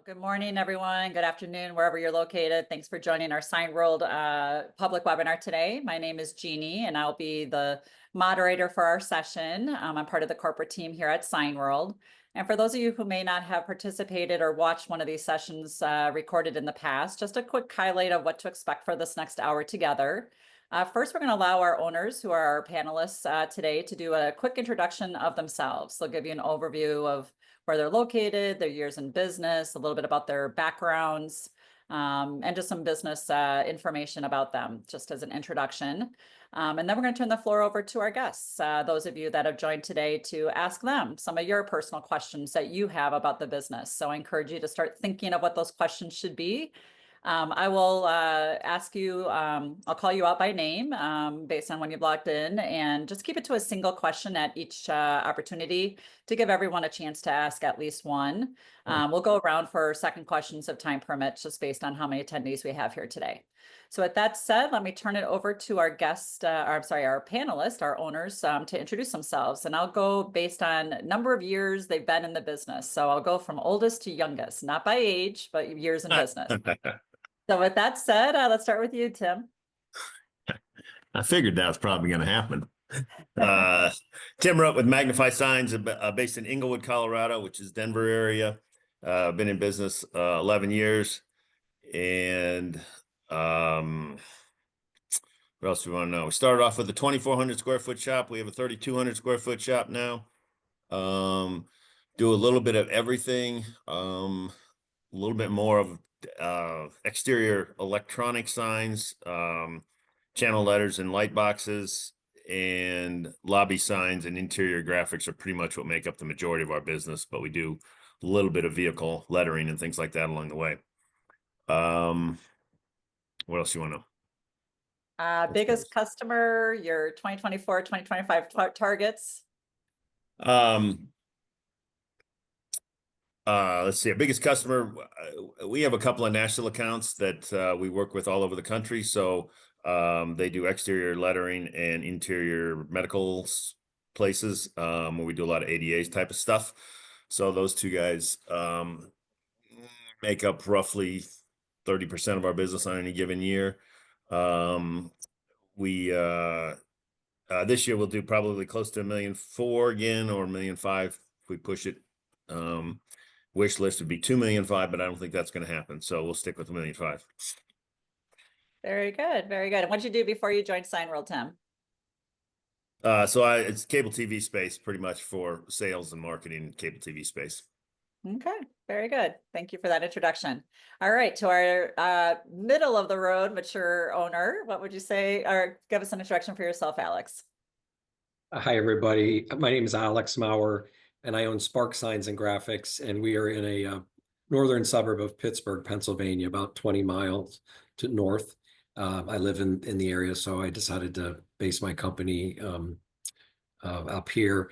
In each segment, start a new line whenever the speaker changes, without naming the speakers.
Good morning, everyone. Good afternoon, wherever you're located. Thanks for joining our Signworld public webinar today. My name is Jeannie, and I'll be the moderator for our session. I'm part of the corporate team here at Signworld. And for those of you who may not have participated or watched one of these sessions recorded in the past, just a quick highlight of what to expect for this next hour together. First, we're going to allow our owners, who are our panelists today, to do a quick introduction of themselves. They'll give you an overview of where they're located, their years in business, a little bit about their backgrounds, and just some business information about them, just as an introduction. And then we're going to turn the floor over to our guests, those of you that have joined today, to ask them some of your personal questions that you have about the business. So I encourage you to start thinking of what those questions should be. I will ask you, I'll call you out by name based on when you've logged in, and just keep it to a single question at each opportunity to give everyone a chance to ask at least one. We'll go around for second questions if time permits, just based on how many attendees we have here today. So with that said, let me turn it over to our guest, our panelists, our owners, to introduce themselves. And I'll go based on number of years they've been in the business. So I'll go from oldest to youngest, not by age, but years in business. So with that said, let's start with you, Tim.
I figured that was probably going to happen. Tim Rutt with Magnify Signs, based in Inglewood, Colorado, which is Denver area. Been in business 11 years. And what else do we want to know? We started off with a 2,400 square foot shop. We have a 3,200 square foot shop now. Do a little bit of everything. A little bit more of exterior electronic signs, channel letters and light boxes, and lobby signs and interior graphics are pretty much what make up the majority of our business, but we do a little bit of vehicle lettering and things like that along the way. What else do you want to know?
Biggest customer, your 2024, 2025 targets?
Let's see, our biggest customer, we have a couple of national accounts that we work with all over the country. So they do exterior lettering and interior medical places where we do a lot of ADAs type of stuff. So those two guys make up roughly 30% of our business on any given year. This year we'll do probably close to $1.4 million again, or $1.5 million if we push it. Wish list would be $2.5 million, but I don't think that's going to happen. So we'll stick with $1.5 million.
Very good. Very good. And what did you do before you joined Signworld, Tim?
It's cable TV space, pretty much for sales and marketing, cable TV space.
Okay. Very good. Thank you for that introduction. All right. To our middle of the road mature owner, what would you say, or give us an introduction for yourself, Alex?
Hi, everybody. My name is Alex Maurer, and I own Spark Signs and Graphics, and we are in a northern suburb of Pittsburgh, Pennsylvania, about 20 miles to north. I live in the area, so I decided to base my company up here.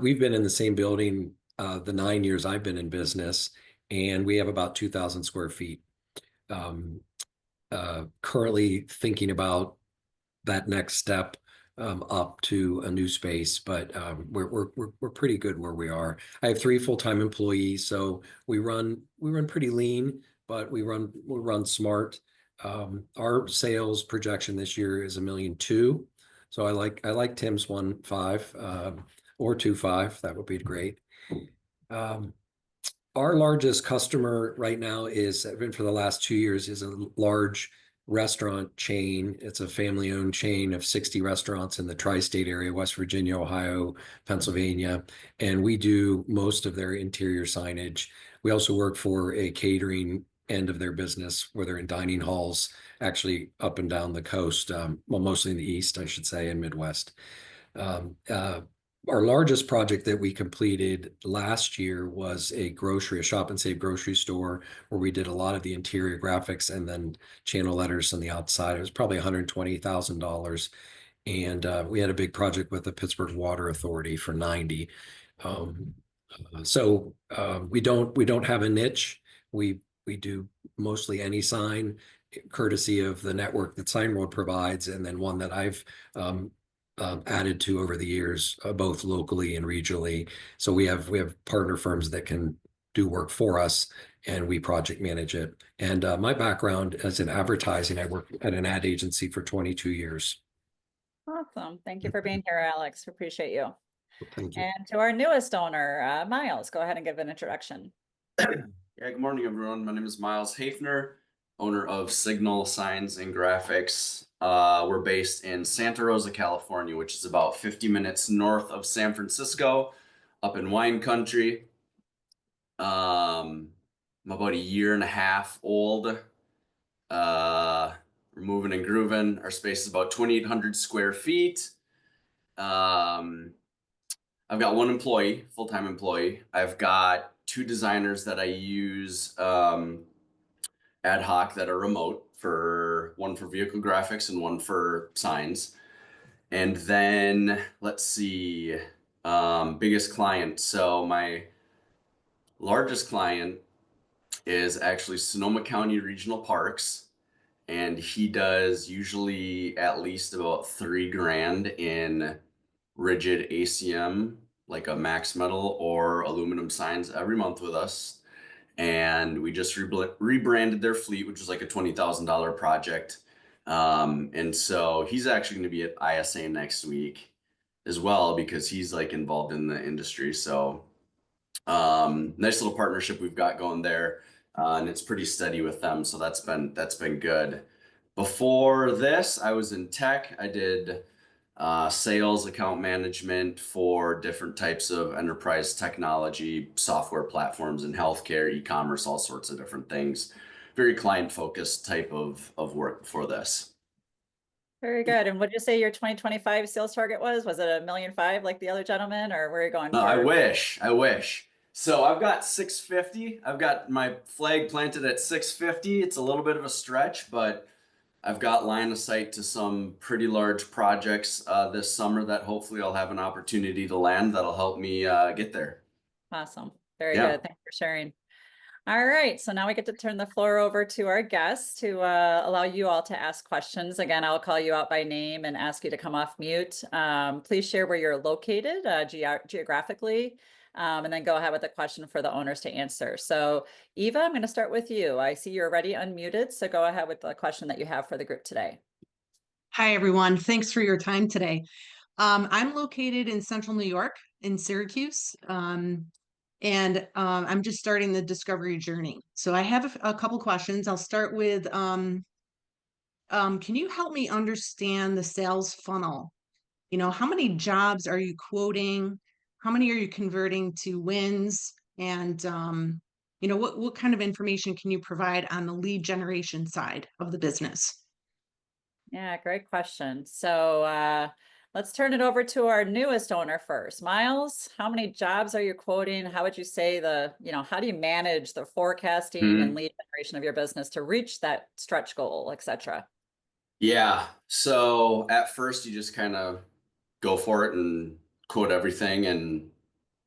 We've been in the same building the 9 years I've been in business, and we have about 2,000 square feet. Currently thinking about that next step up to a new space, but we're pretty good where we are. I have 3 full-time employees, so we run pretty lean, but we run smart. Our sales projection this year is $1.2 million. So I like Tim's 1.5 or 2.5. That would be great. Our largest customer right now has been for the last 2 years is a large restaurant chain. It's a family-owned chain of 60 restaurants in the tri-state area, West Virginia, Ohio, Pennsylvania, and we do most of their interior signage. We also work for a catering end of their business where they're in dining halls, actually up and down the coast, well, mostly in the East, I should say, and Midwest. Our largest project that we completed last year was a shop and save grocery store where we did a lot of the interior graphics and then channel letters on the outside. It was probably $120,000. And we had a big project with the Pittsburgh Water Authority for 90. We don't have a niche. We do mostly any sign, courtesy of the network that Signworld provides, and then one that I've added to over the years, both locally and regionally. So we have partner firms that can do work for us, and we project manage it. And my background is in advertising. I worked at an ad agency for 22 years.
Awesome. Thank you for being here, Alex. Appreciate you.
Thank you.
And to our newest owner, Miles, go ahead and give an introduction.
Yeah, good morning, everyone. My name is Miles Hafner, owner of Signal Signs and Graphics. We're based in Santa Rosa, California, which is about 50 minutes north of San Francisco, up in wine country. I'm about a year and a half old. We're moving and grooving. Our space is about 2,800 square feet. I've got one employee, full-time employee. I've got two designers that I use ad hoc that are remote, for one for vehicle graphics and one for signs. And then let's see, biggest client. So my largest client is actually Sonoma County Regional Parks, and he does usually at least about $3 grand in rigid ACM, like a max metal or aluminum signs every month with us. And we just rebranded their fleet, which was like a $20,000 project. And so he's actually going to be at ISA next week as well, because he's like involved in the industry. So nice little partnership we've got going there. And it's pretty steady with them. So that's been good. Before this, I was in tech. I did sales, account management for different types of enterprise technology, software platforms in healthcare, e-commerce, all sorts of different things. Very client-focused type of work for this.
Very good. And what did you say your 2025 sales target was? Was it $1.5 million like the other gentleman, or where are you going for?
I wish. So I've got 650. I've got my flag planted at 650. It's a little bit of a stretch, but I've got line of sight to some pretty large projects this summer that hopefully I'll have an opportunity to land that'll help me get there.
Awesome. Very
Yeah.
good. Thanks for sharing. All right. So now we get to turn the floor over to our guests to allow you all to ask questions. Again, I'll call you out by name and ask you to come off mute. Please share where you're located geographically. And then go ahead with a question for the owners to answer. So Eva, I'm going to start with you. I see you're already unmuted, so go ahead with the question that you have for the group today.
Hi, everyone. Thanks for your time today. I'm located in central New York, in Syracuse, and I'm just starting the discovery journey. So I have a couple questions. I'll start with, can you help me understand the sales funnel? You know, how many jobs are you quoting? How many are you converting to wins? And, you know, what kind of information can you provide on the lead generation side of the business?
Yeah, great question. So let's turn it over to our newest owner first. Miles, how many jobs are you quoting? How would you say how do you manage the forecasting and lead generation of your business to reach that stretch goal, et cetera?
Yeah. So at first you just kind of go for it and quote everything, and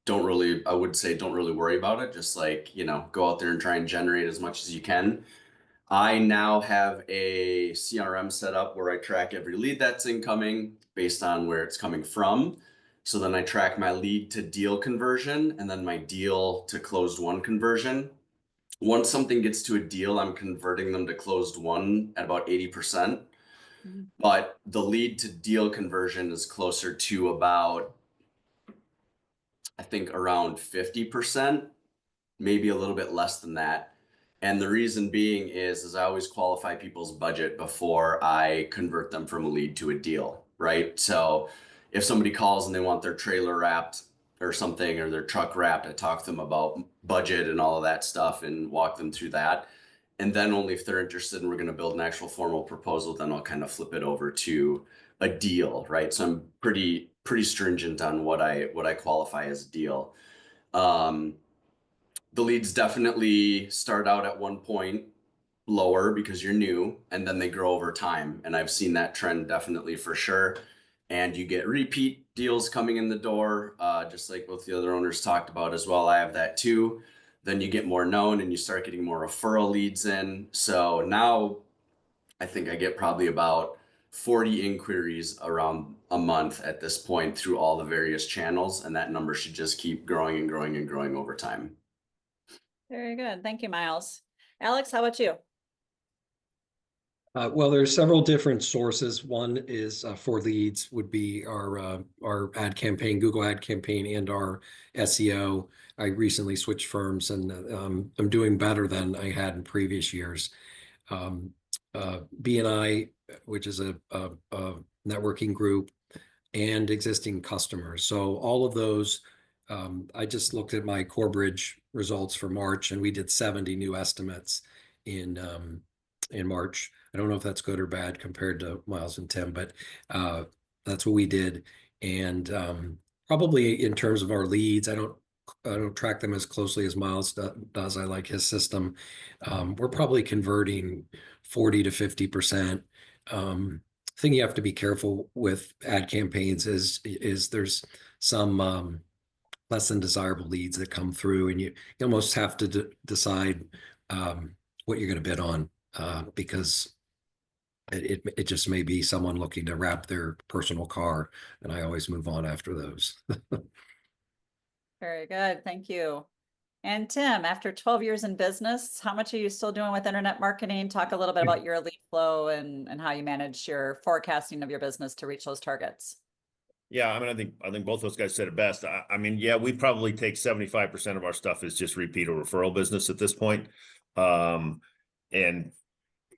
I would say don't really worry about it. Just like, go out there and try and generate as much as you can. I now have a CRM set up where I track every lead that's incoming based on where it's coming from. So then I track my lead to deal conversion and then my deal to closed won conversion. Once something gets to a deal, I'm converting them to closed won at about 80%. But the lead to deal conversion is closer to about, I think, around 50%, maybe a little bit less than that. And the reason being is I always qualify people's budget before I convert them from a lead to a deal, right? So if somebody calls and they want their trailer wrapped or something, or their truck wrapped, I talk to them about budget and all of that stuff and walk them through that. And then only if they're interested and we're going to build an actual formal proposal, then I'll kind of flip it over to a deal, right? So I'm pretty stringent on what I qualify as a deal. The leads definitely start out at one point lower because you're new, and then they grow over time. And I've seen that trend definitely for sure. And you get repeat deals coming in the door, just like both the other owners talked about as well. I have that too. Then you get more known and you start getting more referral leads in. So now I think I get probably about 40 inquiries around a month at this point through all the various channels. And that number should just keep growing and growing and growing over time.
Very good. Thank you, Miles. Alex, how about you?
Well, there's several different sources. One is for leads would be our ad campaign, Google ad campaign, and our SEO. I recently switched firms, and I'm doing better than I had in previous years. BNI, which is a networking group, and existing customers. So all of those, I just looked at my Corebridge results for March, and we did 70 new estimates in March. I don't know if that's good or bad compared to Miles and Tim, but that's what we did. And probably in terms of our leads, I don't track them as closely as Miles does. I like his system. We're probably converting 40 to 50%. Thing you have to be careful with ad campaigns is there's some less than desirable leads that come through, and you almost have to decide what you're going to bid on because it just may be someone looking to wrap their personal car, and I always move on after those.
Very good. Thank you. And Tim, after 12 years in business, how much are you still doing with internet marketing? Talk a little bit about your lead flow and how you manage your forecasting of your business to reach those targets.
Yeah, I mean, I think both those guys said it best. I mean, yeah, we probably take 75% of our stuff is just repeat or referral business at this point. And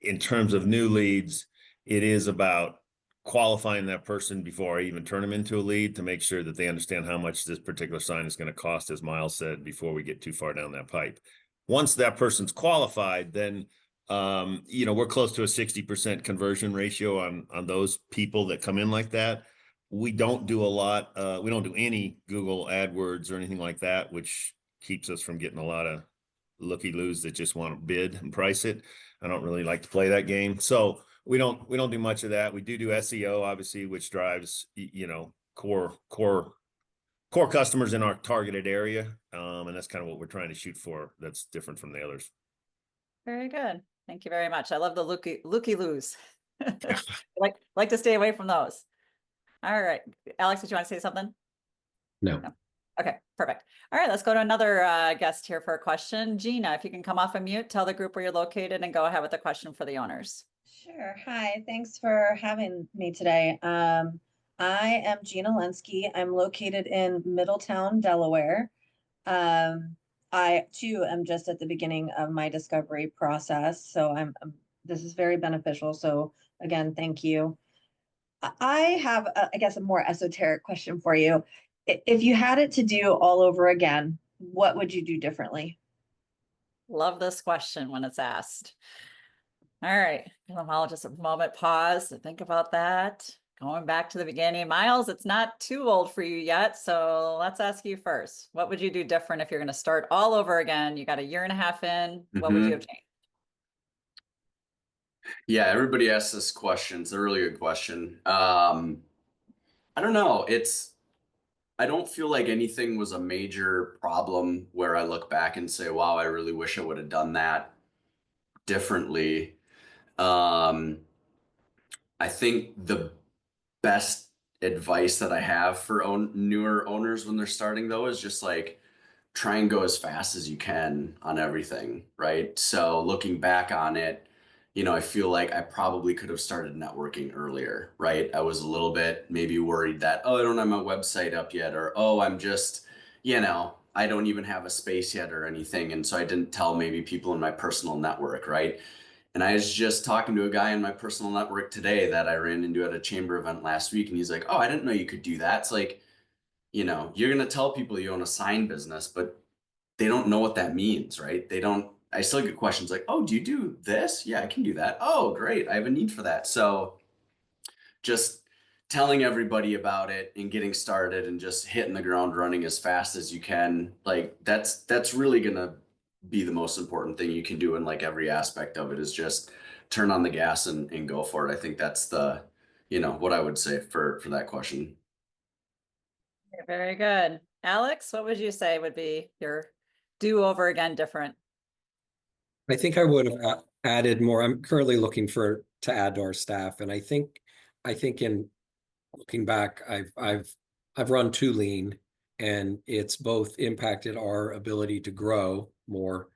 in terms of new leads, it is about qualifying that person before I even turn them into a lead to make sure that they understand how much this particular sign is going to cost, as Miles said, before we get too far down that pipe. Once that person's qualified, then we're close to a 60% conversion ratio on those people that come in like that. We don't do a lot. We don't do any Google AdWords or anything like that, which keeps us from getting a lot of looky-loos that just want to bid and price it. I don't really like to play that game. So we don't do much of that. We do SEO, obviously, which drives, core customers in our targeted area. And that's kind of what we're trying to shoot for. That's different from the others.
Very good. Thank you very much. I love the looky-loos. like to stay away from those. All right. Alex, did you want to say something?
No.
Okay, perfect. All right, let's go to another guest here for a question. Gina, if you can come off of mute, tell the group where you're located and go ahead with the question for the owners.
Sure. Hi, thanks for having me today. I am Gina Lenski. I'm located in Middletown, Delaware. I too am just at the beginning of my discovery process, so this is very beneficial. So again, thank you. I have, I guess, a more esoteric question for you. If you had it to do all over again, what would you do differently?
Love this question when it's asked. All right, I'll just a moment pause to think about that. Going back to the beginning, Miles, it's not too old for you yet, so let's ask you first. What would you do different if you're going to start all over again? You got a year and a half in. What would you have changed?
Yeah, everybody asks this question. It's a really good question. I don't know. I don't feel like anything was a major problem where I look back and say, wow, I really wish I would have done that differently. I think the best advice that I have for newer owners when they're starting, though, is just like try and go as fast as you can on everything, right? So looking back on it, I feel like I probably could have started networking earlier, right? I was a little bit maybe worried that, oh, I don't have my website up yet, or, oh, I'm just, I don't even have a space yet or anything. And so I didn't tell maybe people in my personal network, right? And I was just talking to a guy in my personal network today that I ran into at a chamber event last week. And he's like, oh, I didn't know you could do that. It's like, you're going to tell people you own a sign business, but they don't know what that means, right? I still get questions like, oh, do you do this? Yeah, I can do that. Oh, great. I have a need for that. So just telling everybody about it and getting started and just hitting the ground running as fast as you can. Like that's really going to be the most important thing you can do in like every aspect of it, is just turn on the gas and go for it. I think that's the, what I would say for that question.
Very good. Alex, what would you say would be your do over again different?
I think I would have added more. I'm currently looking to add to our staff, and I think in looking back, I've run too lean, and it's both impacted our ability to grow more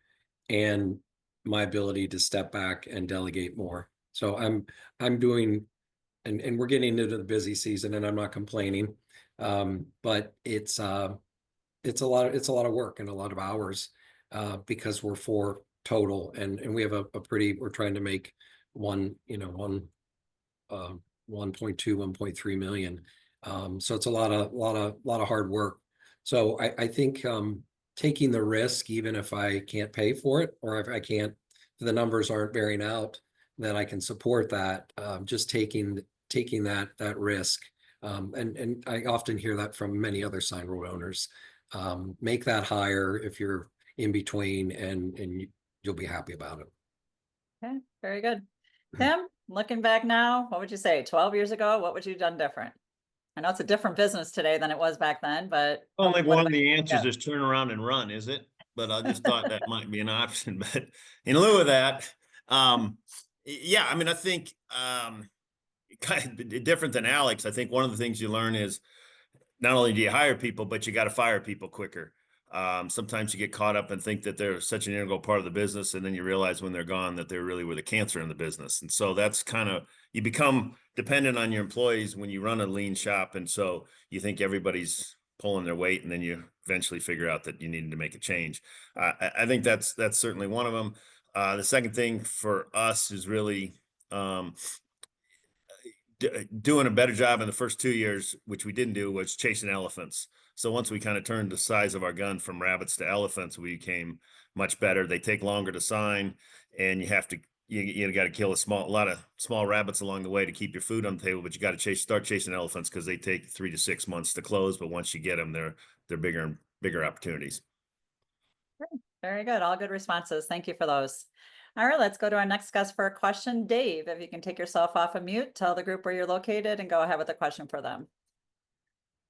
and my ability to step back and delegate more. So I'm doing, and we're getting into the busy season, and I'm not complaining, but it's a lot of work and a lot of hours, because we're four total, and we have a pretty, we're trying to make one 1.2, 1.3 million. So it's a lot of hard work. So I think taking the risk, even if I can't pay for it, or if I can't, the numbers aren't bearing out, that I can support that. Just taking that risk. And I often hear that from many other Signworld owners. Make that hire if you're in between, and you'll be happy about it.
Okay, very good. Tim, looking back now, what would you say? 12 years ago, what would you have done different? I know it's a different business today than it was back then, but
I don't think
what
one of
about-
the answers
yeah.
is turn around and run, is it? But I just thought that might be an option. But in lieu of that, yeah, I mean, I think kind of different than Alex. I think one of the things you learn is not only do you hire people, but you got to fire people quicker. Sometimes you get caught up and think that they're such an integral part of the business, and then you realize when they're gone that they really were the cancer in the business. And so that's kind of, you become dependent on your employees when you run a lean shop, and so you think everybody's pulling their weight, and then you eventually figure out that you need to make a change. I think that's certainly one of them. The second thing for us is really doing a better job in the first 2 years, which we didn't do, was chasing elephants. So once we kind of turned the size of our gun from rabbits to elephants, we became much better. They take longer to sign, and you have to, you got to kill a lot of small rabbits along the way to keep your food on the table, but you got to start chasing elephants, because they take 3 to 6 months to close. But once you get them, they're bigger and bigger opportunities.
Very good. All good responses. Thank you for those. All right, let's go to our next guest for a question. Dave, if you can take yourself off of mute, tell the group where you're located, and go ahead with a question for them.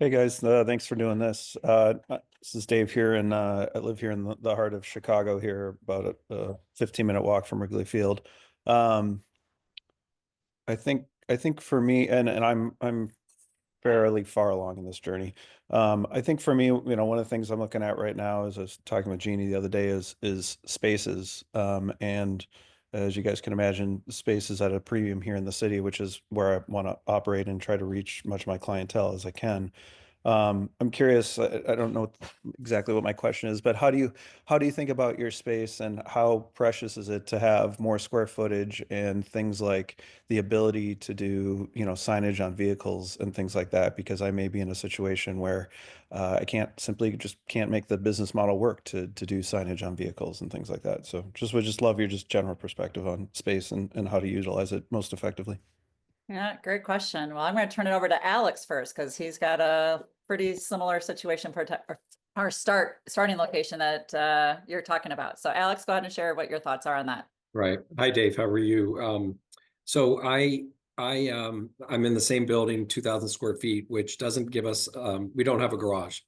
Hey guys, thanks for doing this. This is Dave here, and I live here in the heart of Chicago here, about a 15-minute walk from Wrigley Field. I think for me, and I'm fairly far along in this journey. I think for me, one of the things I'm looking at right now, as I was talking with Jeannie the other day, is spaces. And as you guys can imagine, space is at a premium here in the city, which is where I want to operate and try to reach much of my clientele as I can. I'm curious, I don't know exactly what my question is, but how do you think about your space, and how precious is it to have more square footage and things like the ability to do, signage on vehicles and things like that? Because I may be in a situation where I can't make the business model work to do signage on vehicles and things like that. So would love your general perspective on space and how to utilize it most effectively.
Yeah, great question. Well, I'm going to turn it over to Alex first, because he's got a pretty similar situation for our starting location that you're talking about. So Alex, go ahead and share what your thoughts are on that.
Right. Hi, Dave. How are you? So I'm in the same building, 2,000 square feet, which doesn't give us, we don't have a garage.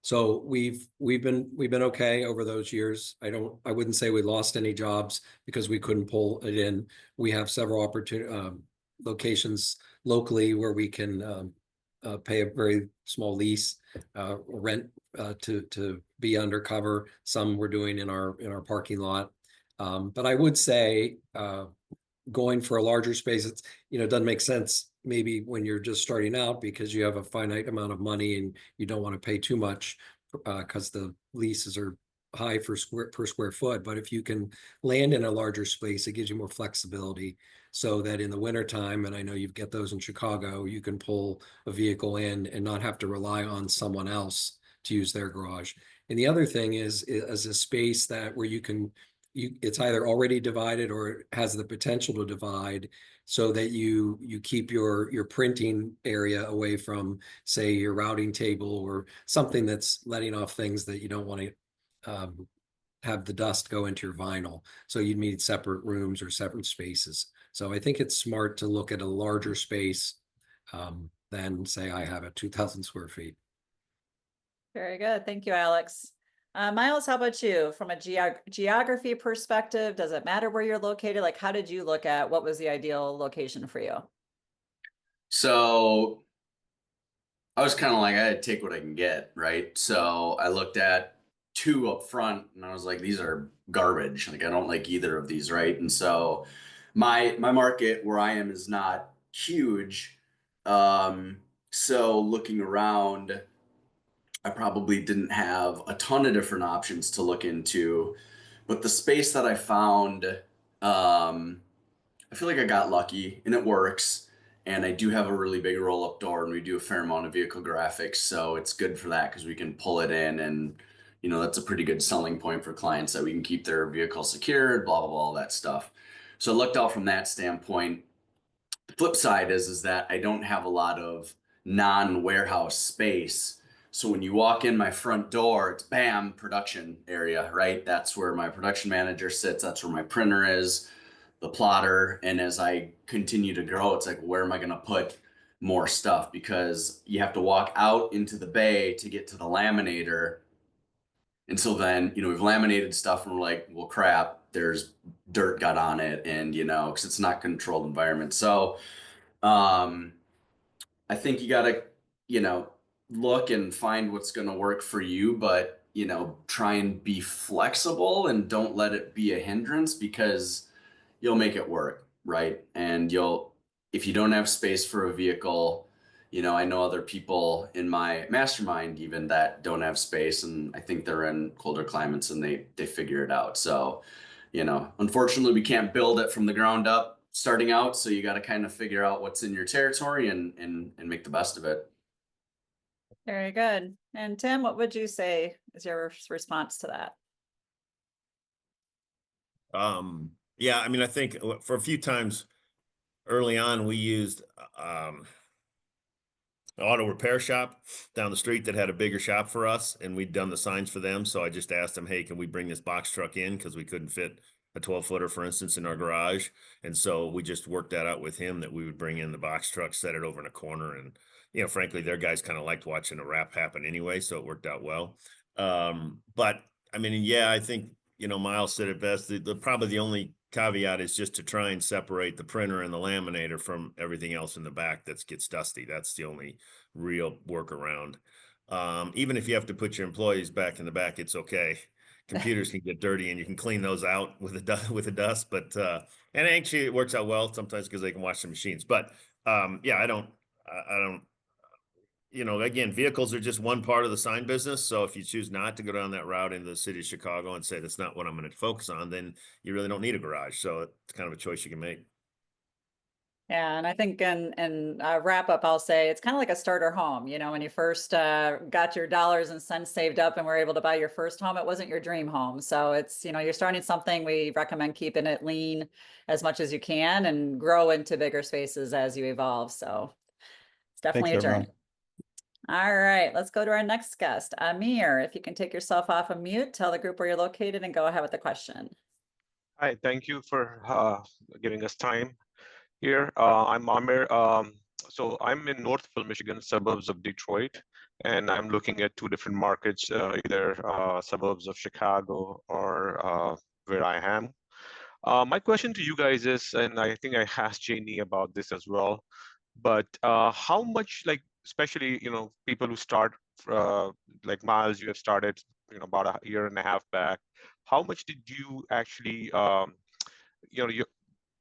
So we've been okay over those years. I wouldn't say we lost any jobs because we couldn't pull it in. We have several locations locally where we can pay a very small lease, rent to be undercover. Some we're doing in our parking lot. But I would say going for a larger space, it's, doesn't make sense maybe when you're just starting out, because you have a finite amount of money and you don't want to pay too much because the leases are high per square foot. But if you can land in a larger space, it gives you more flexibility, so that in the wintertime, and I know you get those in Chicago, you can pull a vehicle in and not have to rely on someone else to use their garage. And the other thing is a space where it's either already divided or it has the potential to divide, so that you keep your printing area away from, say, your routing table or something that's letting off things that you don't want to have the dust go into your vinyl. So you need separate rooms or separate spaces. So I think it's smart to look at a larger space than, say, I have at 2,000 square feet.
Very good. Thank you, Alex. Miles, how about you? From a geography perspective, does it matter where you're located? Like, how did you look at what was the ideal location for you?
So I was kind of like, I had to take what I can get, right? So I looked at two up front, and I was like, these are garbage. Like, I don't like either of these, right? And so my market where I am is not huge. So looking around, I probably didn't have a ton of different options to look into, but the space that I found, I feel like I got lucky and it works. And I do have a really big roll up door and we do a fair amount of vehicle graphics. So it's good for that because we can pull it in and, you know, that's a pretty good selling point for clients that we can keep their vehicle secured, blah, blah, blah, all that stuff. So I looked out from that standpoint. The flip side is that I don't have a lot of non-warehouse space. So when you walk in my front door, it's bam, production area, right? That's where my production manager sits. That's where my printer is, the plotter. And as I continue to grow, it's like, where am I going to put more stuff? Because you have to walk out into the bay to get to the laminator. And so then, you know, we've laminated stuff and we're like, well, crap, there's dirt got on it. And, you know, because it's not controlled environment. So I think you got to, you know, look and find what's going to work for you, but, you know, try and be flexible and don't let it be a hindrance because you'll make it work, right? And if you don't have space for a vehicle, you know, I know other people in my mastermind even that don't have space, and I think they're in colder climates and they figure it out. So, you know, unfortunately we can't build it from the ground up starting out. So you got to kind of figure out what's in your territory and make the best of it.
Very good. And Tim, what would you say is your response to that?
Yeah, I mean, I think for a few times early on, we used an auto repair shop down the street that had a bigger shop for us, and we'd done the signs for them. So I just asked them, hey, can we bring this box truck in? Because we couldn't fit a 12-footer, for instance, in our garage. And so we just worked that out with him that we would bring in the box truck, set it over in a corner. And, you know, frankly, their guys kind of liked watching a wrap happen anyway. So it worked out well. But I mean, yeah, I think, you know, Miles said it best. Probably the only caveat is just to try and separate the printer and the laminator from everything else in the back that gets dusty. That's the only real workaround. Even if you have to put your employees back in the back, it's okay. Computers can get dirty and you can clean those out with the dust, but and actually it works out well sometimes because they can watch the machines. But yeah, I don't you know, again, vehicles are just one part of the sign business. So if you choose not to go down that route into the city of Chicago and say that's not what I'm going to focus on, then you really don't need a garage. So it's kind of a choice you can make.
Yeah, and I think in wrap up, I'll say it's kind of like a starter home. You know, when you first got your dollars and cents saved up and were able to buy your first home, it wasn't your dream home. So it's, you know, you're starting something. We recommend keeping it lean as much as you can and grow into bigger spaces as you evolve. So it's definitely
Thanks,
a journey.
everyone.
All right, let's go to our next guest. Amir, if you can take yourself off of mute, tell the group where you're located and go ahead with the question.
Hi, thank you for giving us time here. I'm Amir. So I'm in Northville, Michigan, suburbs of Detroit, and I'm looking at two different markets, either suburbs of Chicago or where I am. My question to you guys is, and I think I asked Janie about this as well, but how much, like, especially, you know, people who start, like Miles, you have started, you know, about a year and a half back. How much did you actually, you know, you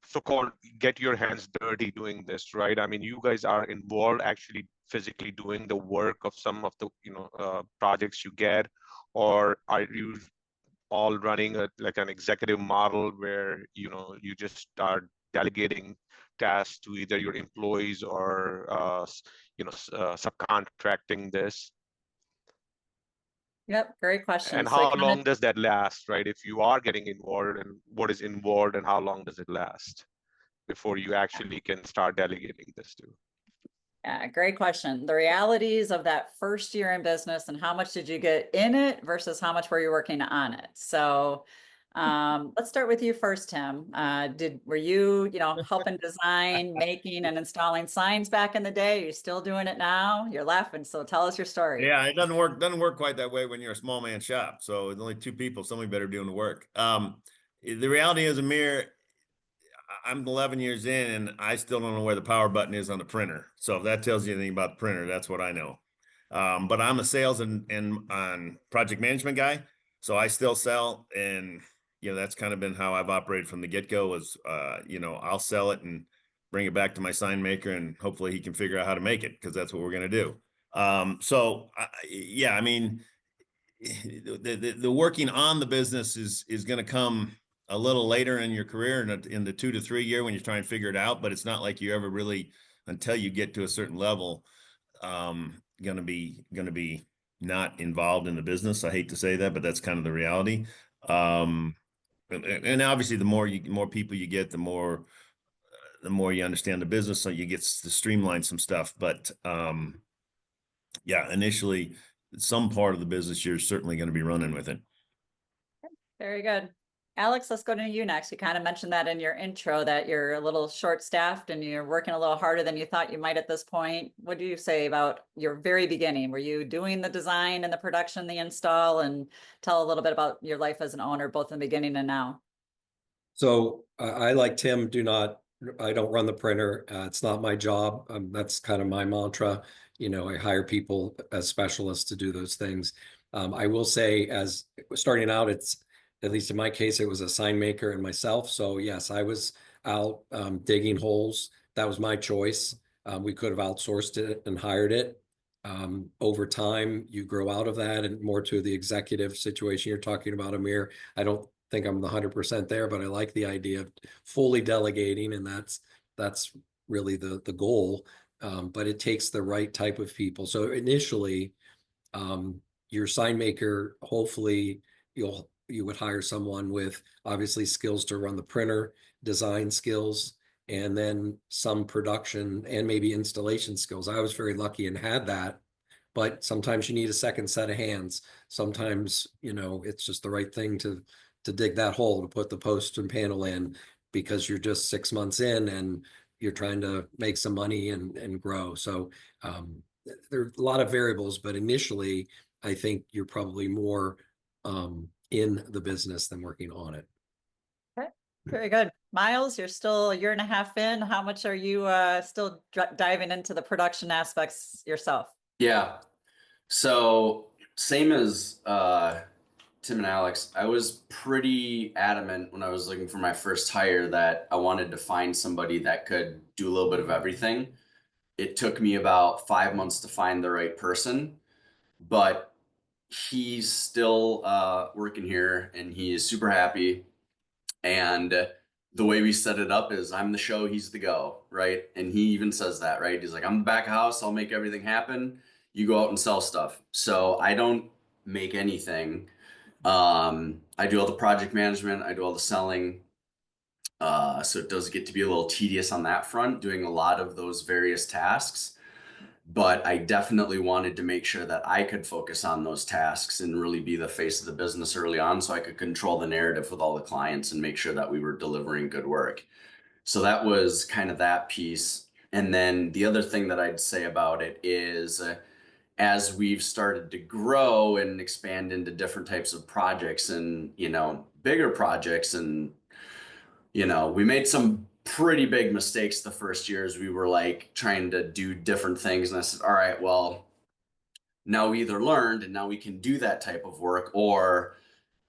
so-called get your hands dirty doing this, right? I mean, you guys are involved actually physically doing the work of some of the, you know, projects you get, or are you all running like an executive model where, you know, you just are delegating tasks to either your employees or you know, subcontracting this?
Yep, great question.
And
So
how long does that last, right? If you are getting involved, and what is involved and how long does it last before you actually can start delegating this to?
yeah, great question. The realities of that first year in business and how much did you get in it versus how much were you working on it? So let's start with you first, Tim. Were you, you know, helping design, making and installing signs back in the day? Are you still doing it now? You're laughing, so tell us your story.
Yeah, it doesn't work quite that way when you're a small man shop. So it's only two people, somebody better doing the work. The reality is, Amir, I'm 11 years in and I still don't know where the power button is on the printer. So if that tells you anything about the printer, that's what I know. But I'm a sales and on project management guy. So I still sell, and that's kind of been how I've operated from the get-go. Was I'll sell it and bring it back to my sign maker, and hopefully he can figure out how to make it, because that's what we're going to do. Yeah, I mean, the working on the business is going to come a little later in your career, in the 2 to 3 year, when you're trying to figure it out. But it's not like you ever really, until you get to a certain level, going to be not involved in the business. I hate to say that, but that's kind of the reality. And obviously, the more people you get, the more you understand the business, so you get to streamline some stuff. But yeah, initially, some part of the business, you're certainly going to be running with it.
Very good. Alex, let's go to you next. You kind of mentioned that in your intro, that you're a little short-staffed and you're working a little harder than you thought you might at this point. What do you say about your very beginning? Were you doing the design and the production, the install? And tell a little bit about your life as an owner, both in the beginning and now.
So I, like Tim, I don't run the printer. It's not my job. That's kind of my mantra. I hire people as specialists to do those things. I will say, as starting out, it's, at least in my case, it was a sign maker and myself. So yes, I was out digging holes. That was my choice. We could have outsourced it and hired it. Over time, you grow out of that and more to the executive situation you're talking about, Amir. I don't think I'm the 100% there, but I like the idea of fully delegating, and that's really the goal. But it takes the right type of people. So initially, your sign maker, hopefully you would hire someone with obviously skills to run the printer, design skills, and then some production and maybe installation skills. I was very lucky and had that, but sometimes you need a second set of hands. Sometimes, it's just the right thing to dig that hole, to put the post and panel in, because you're just 6 months in and you're trying to make some money and grow. So there are a lot of variables, but initially, I think you're probably more in the business than working on it.
Okay, very good. Miles, you're still a year and a half in. How much are you still diving into the production aspects yourself?
Yeah. So same as Tim and Alex, I was pretty adamant when I was looking for my first hire that I wanted to find somebody that could do a little bit of everything. It took me about 5 months to find the right person, but he's still working here and he is super happy. And the way we set it up is I'm the show, he's the go, right? And he even says that, right? He's like, I'm the back of house, I'll make everything happen. You go out and sell stuff. So I don't make anything. I do all the project management, I do all the selling. So it does get to be a little tedious on that front, doing a lot of those various tasks. But I definitely wanted to make sure that I could focus on those tasks and really be the face of the business early on, so I could control the narrative with all the clients and make sure that we were delivering good work. So that was kind of that piece. And then the other thing that I'd say about it is, as we've started to grow and expand into different types of projects and, bigger projects, and, we made some pretty big mistakes the first year as we were like trying to do different things. And I said, all right, well, now we either learned and now we can do that type of work, or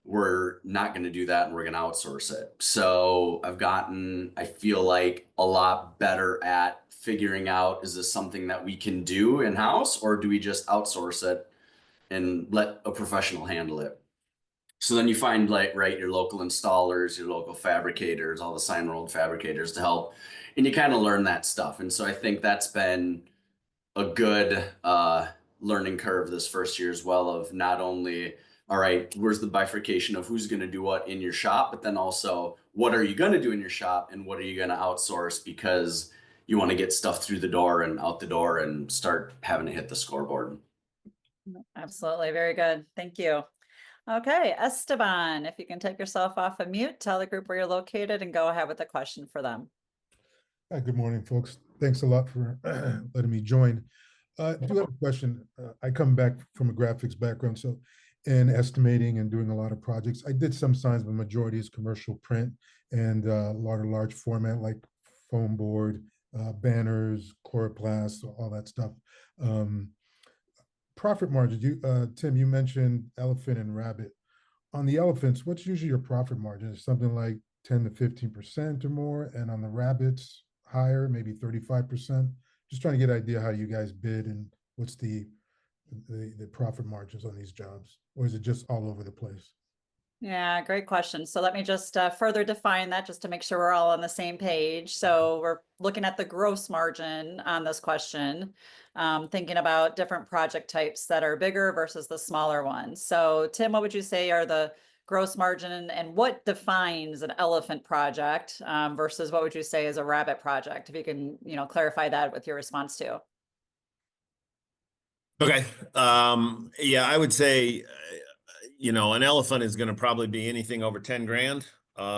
we're not going to do that and we're going to outsource it. So I've gotten, I feel like, a lot better at figuring out, is this something that we can do in-house, or do we just outsource it and let a professional handle it? So then you find, like, right, your local installers, your local fabricators, all the Signworld fabricators to help, and you kind of learn that stuff. And so I think that's been a good learning curve this first year as well, of not only, all right, where's the bifurcation of who's going to do what in your shop, but then also, what are you going to do in your shop and what are you going to outsource, because you want to get stuff through the door and out the door and start having to hit the scoreboard.
Absolutely. Very good. Thank you. Okay, Esteban, if you can take yourself off of mute, tell the group where you're located and go ahead with the question for them.
Hi, good morning, folks. Thanks a lot for letting me join. I do have a question. I come back from a graphics background, so in estimating and doing a lot of projects. I did some signs, but majority is commercial print and a lot of large format like foam board, banners, chloroplast, all that stuff. Profit margins, Tim, you mentioned elephant and rabbit. on the elephants, what's usually your profit margin? Is something like 10 to 15% or more, and on the rabbits, higher, maybe 35%? Just trying to get an idea how you guys bid and what's the profit margins on these jobs, or is it just all over the place?
Yeah, great question. So let me just further define that just to make sure we're all on the same page. So we're looking at the gross margin on this question, thinking about different project types that are bigger versus the smaller ones. So Tim, what would you say are the gross margin, and what defines an elephant project versus what would you say is a rabbit project? If you can, clarify that with your response too.
Okay. Yeah, I would say, an elephant is going to probably be anything over 10 grand,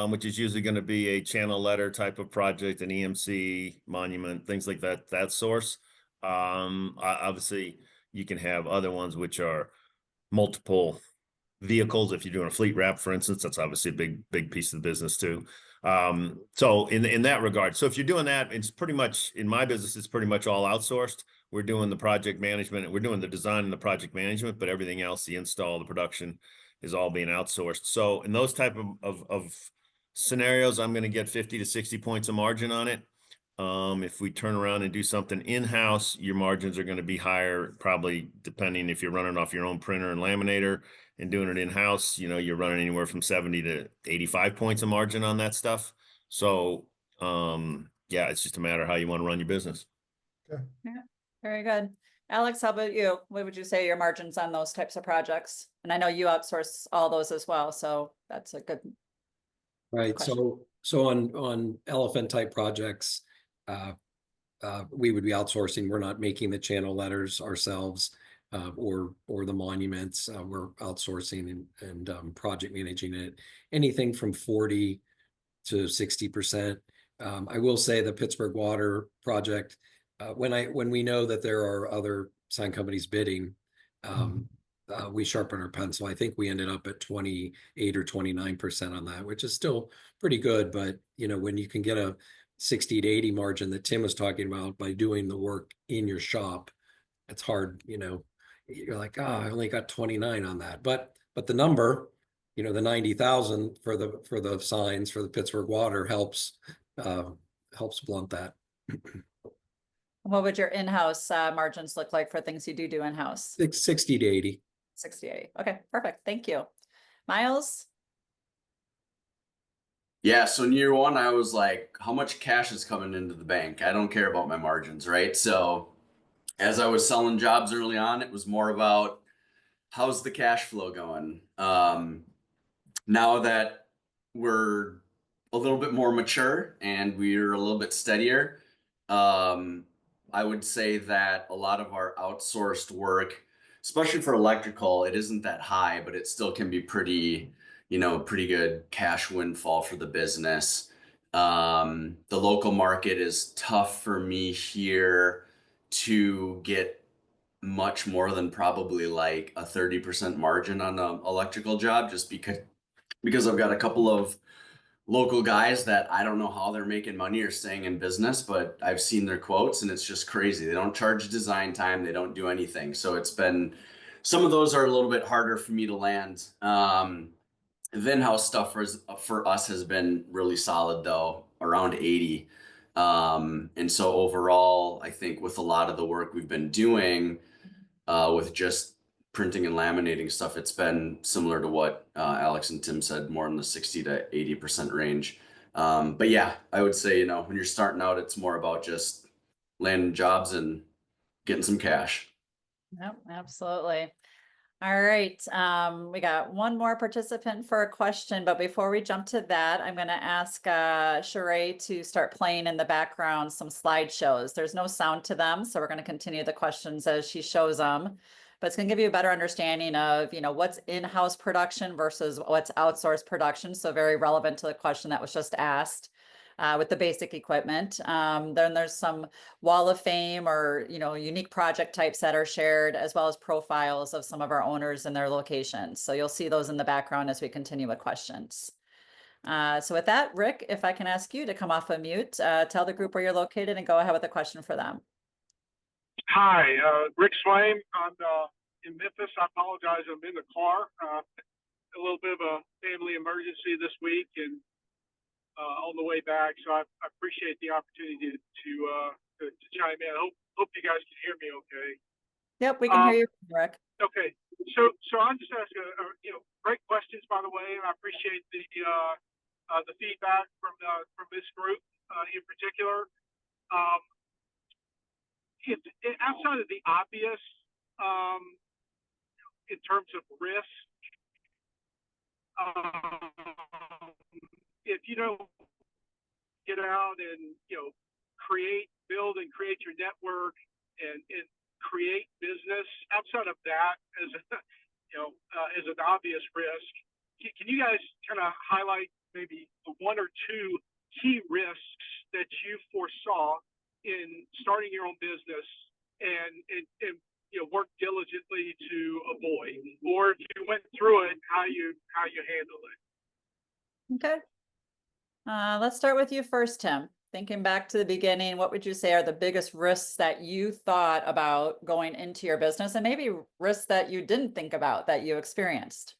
which is usually going to be a channel letter type of project, an EMC, monument, things like that source. Obviously, you can have other ones which are multiple vehicles. If you're doing a fleet wrap, for instance, that's obviously a big piece of the business too. So in that regard, so if you're doing that, it's pretty much, in my business, it's pretty much all outsourced. We're doing the project management, and we're doing the design and the project management, but everything else, the install, the production, is all being outsourced. So in those type of scenarios, I'm going to get 50 to 60 points of margin on it. If we turn around and do something in-house, your margins are going to be higher, probably depending if you're running off your own printer and laminator and doing it in-house, you're running anywhere from 70 to 85 points of margin on that stuff. So, yeah, it's just a matter of how you want to run your business.
Okay.
Yeah, very good. Alex, how about you? What would you say your margins on those types of projects? And I know you outsource all those as well, so that's a good
Right.
question.
So on elephant type projects, we would be outsourcing. We're not making the channel letters ourselves, or the monuments. We're outsourcing and project managing it. Anything from 40 to 60%. I will say the Pittsburgh Water project, when we know that there are other sign companies bidding, we sharpen our pencil. I think we ended up at 28 or 29% on that, which is still pretty good. But when you can get a 60 to 80 margin that Tim was talking about by doing the work in your shop, it's hard. You're like, I only got 29 on that. But the number, the 90,000 for the signs for the Pittsburgh Water helps blunt that.
What would your in-house margins look like for things you do in-house?
60 to 80.
60 to 80. Okay, perfect. Thank you. Miles?
Yeah, so in year one, I was like, how much cash is coming into the bank? I don't care about my margins, right? So as I was selling jobs early on, it was more about how's the cash flow going? Now that we're a little bit more mature and we're a little bit steadier, I would say that a lot of our outsourced work, especially for electrical, it isn't that high, but it still can be pretty good cash windfall for the business. The local market is tough for me here to get much more than probably like a 30% margin on an electrical job, just because I've got a couple of local guys that I don't know how they're making money or staying in business, but I've seen their quotes and it's just crazy. They don't charge design time. They don't do anything. So some of those are a little bit harder for me to land. The in-house stuff for us has been really solid though, around 80. And so overall, I think with a lot of the work we've been doing, with just printing and laminating stuff, it's been similar to what Alex and Tim said, more in the 60 to 80% range. But yeah, I would say, when you're starting out, it's more about just landing jobs and getting some cash.
Yep, absolutely. All right. We got one more participant for a question, but before we jump to that, I'm going to ask Sheree to start playing in the background some slideshows. There's no sound to them, so we're going to continue the questions as she shows them. But it's going to give you a better understanding of, what's in-house production versus what's outsourced production. So very relevant to the question that was just asked. With the basic equipment. Then there's some wall of fame or, unique project types that are shared, as well as profiles of some of our owners and their locations. So you'll see those in the background as we continue with questions. So with that, Rick, if I can ask you to come off of mute, tell the group where you're located and go ahead with a question for them.
Hi, Rick Swaim. I'm in Memphis. I apologize. I'm in the car. a little bit of a family emergency this week and on the way back. So I appreciate the opportunity to chime in. I hope you guys can hear me okay.
Yep, we can hear you, Rick.
Okay. So I'm just asking, great questions, by the way, and I appreciate the feedback from this group in particular. Outside of the obvious, in terms of risk, if you don't get out and build and create your network and create business outside of that as as an obvious risk, can you guys kind of highlight maybe the one or two key risks that you foresaw in starting your own business and work diligently to avoid, or if you went through it, how you handled it?
Okay. Let's start with you first, Tim. Thinking back to the beginning, what would you say are the biggest risks that you thought about going into your business, and maybe risks that you didn't think about that you experienced?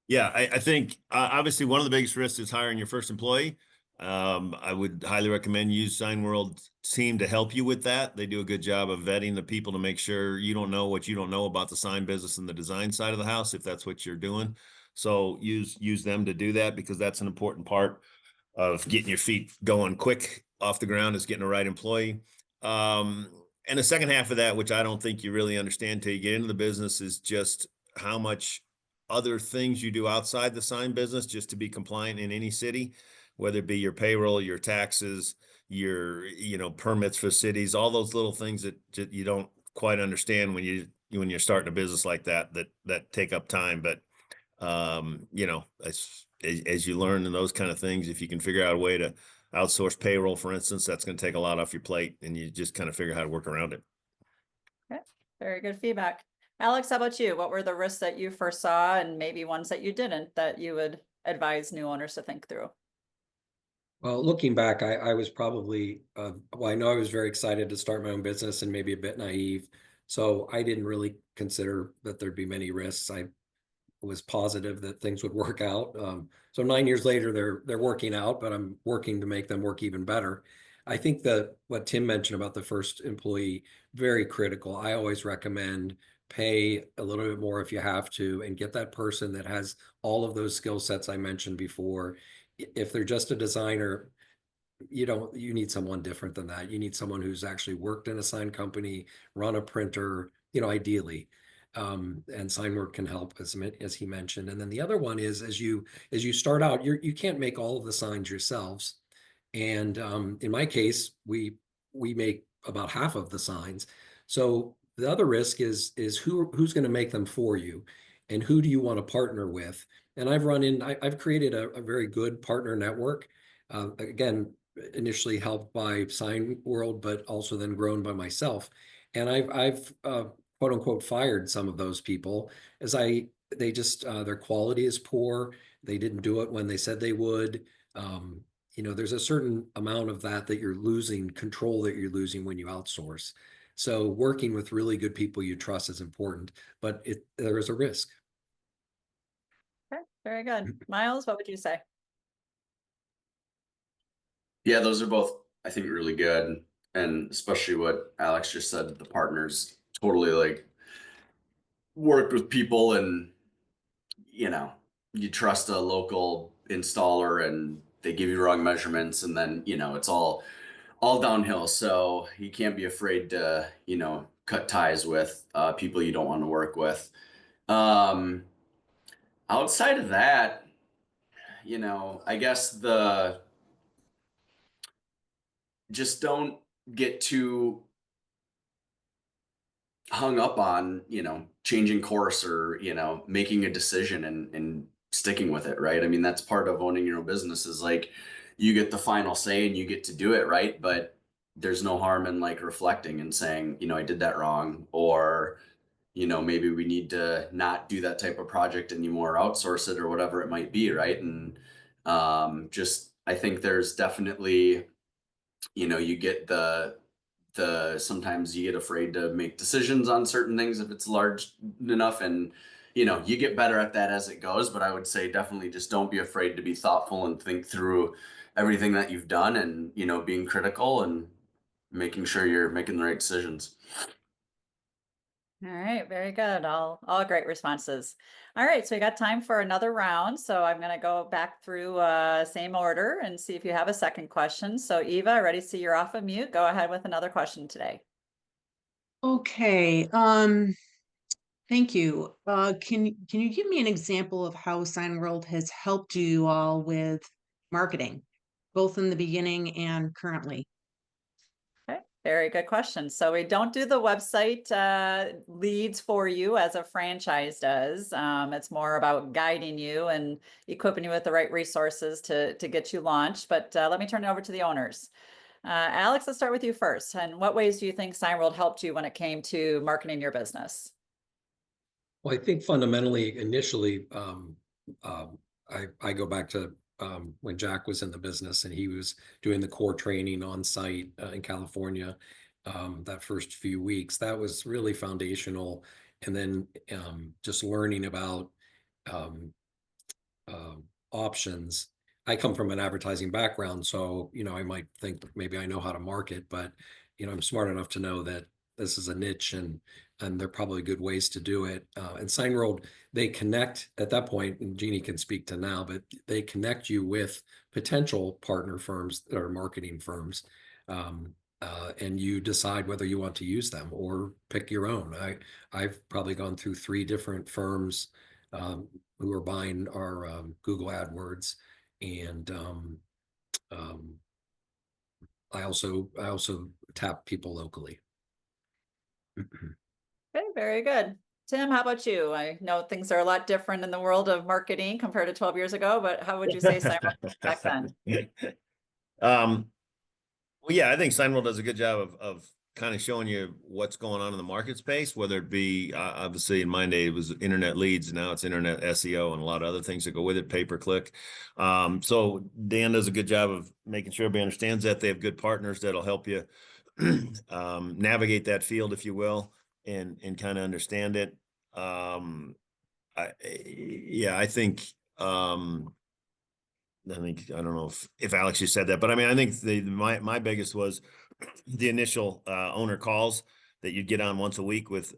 Yeah, I think obviously one of the biggest risks is hiring your first employee. I would highly recommend use Signworld's team to help you with that. They do a good job of vetting the people to make sure you don't know what you don't know about the sign business and the design side of the house, if that's what you're doing. So use them to do that, because that's an important part of getting your feet going quick off the ground, is getting the right employee. And the second half of that, which I don't think you really understand till you get into the business, is just how much other things you do outside the sign business just to be compliant in any city, whether it be your payroll, your taxes, your permits for cities, all those little things that you don't quite understand when you're starting a business like that take up time. But as you learn in those kind of things, if you can figure out a way to outsource payroll, for instance, that's going to take a lot off your plate, and you just kind of figure out how to work around it.
Okay, very good feedback. Alex, how about you? What were the risks that you first saw, and maybe ones that you didn't, that you would advise new owners to think through?
Well, looking back, I was probably, I know I was very excited to start my own business and maybe a bit naive. So I didn't really consider that there'd be many risks. I was positive that things would work out. So 9 years later, they're working out, but I'm working to make them work even better. I think that what Tim mentioned about the first employee, very critical. I always recommend pay a little bit more if you have to, and get that person that has all of those skill sets I mentioned before. If they're just a designer, you need someone different than that. You need someone who's actually worked in a sign company, run a printer, ideally. And Signworld can help, as he mentioned. And then the other one is, as you start out, you can't make all of the signs yourselves. And in my case, we make about half of the signs. So the other risk is who's going to make them for you, and who do you want to partner with? And I've created a very good partner network. Again, initially helped by Signworld, but also then grown by myself. And I've quote unquote fired some of those people, as they just their quality is poor. They didn't do it when they said they would. There's a certain amount of that you're losing, control that you're losing when you outsource. So working with really good people you trust is important, but there is a risk.
Okay, very good. Miles, what would you say?
Yeah, those are both, I think, really good. And especially what Alex just said, the partners totally worked with people, and you trust a local installer and they give you wrong measurements, and then it's all downhill. So you can't be afraid to cut ties with people you don't want to work with. Outside of that, I guess just don't get too hung up on changing course, or making a decision and sticking with it, right? I mean, that's part of owning your own business, is you get the final say and you get to do it, right? But there's no harm in reflecting and saying, I did that wrong, or maybe we need to not do that type of project anymore, outsource it, or whatever it might be, right? And I think there's definitely you get the sometimes you get afraid to make decisions on certain things if it's large enough, and you get better at that as it goes. But I would say definitely just don't be afraid to be thoughtful and think through everything that you've done, and being critical and making sure you're making the right decisions.
All right, very good. All great responses. All right, so we got time for another round. So I'm going to go back through same order and see if you have a second question. So Eva, I already see you're off of mute. Go ahead with another question today.
Okay, thank you. Can you give me an example of how Signworld has helped you all with marketing, both in the beginning and currently?
Okay, very good question. So we don't do the website leads for you as a franchise does. It's more about guiding you and equipping you with the right resources to get you launched. But let me turn it over to the owners. Alex, let's start with you first. And what ways do you think Signworld helped you when it came to marketing your business?
Well, I think fundamentally, initially, I go back to when Jack was in the business and he was doing the core training on site in California. That first few weeks, that was really foundational. And then just learning about options. I come from an advertising background, so I might think maybe I know how to market, but I'm smart enough to know that this is a niche, and there are probably good ways to do it. And Signworld, they connect at that point, and Jeannie can speak to now, but they connect you with potential partner firms that are marketing firms, and you decide whether you want to use them or pick your own. I've probably gone through 3 different firms who are buying our Google AdWords, and I also tap people locally.
Okay, very good. Tim, how about you? I know things are a lot different in the world of marketing compared to 12 years ago, but how would you say Signworld was back then?
Well, yeah, I think Signworld does a good job of kind of showing you what's going on in the market space, whether it be obviously in my day it was internet leads, now it's internet SEO and a lot of other things that go with it, pay-per-click. So Dan does a good job of making sure everybody understands that. They have good partners that'll help you navigate that field, if you will, and kind of understand it. I think I don't know if Alex just said that, but I mean, I think my biggest was the initial owner calls that you'd get on once a week with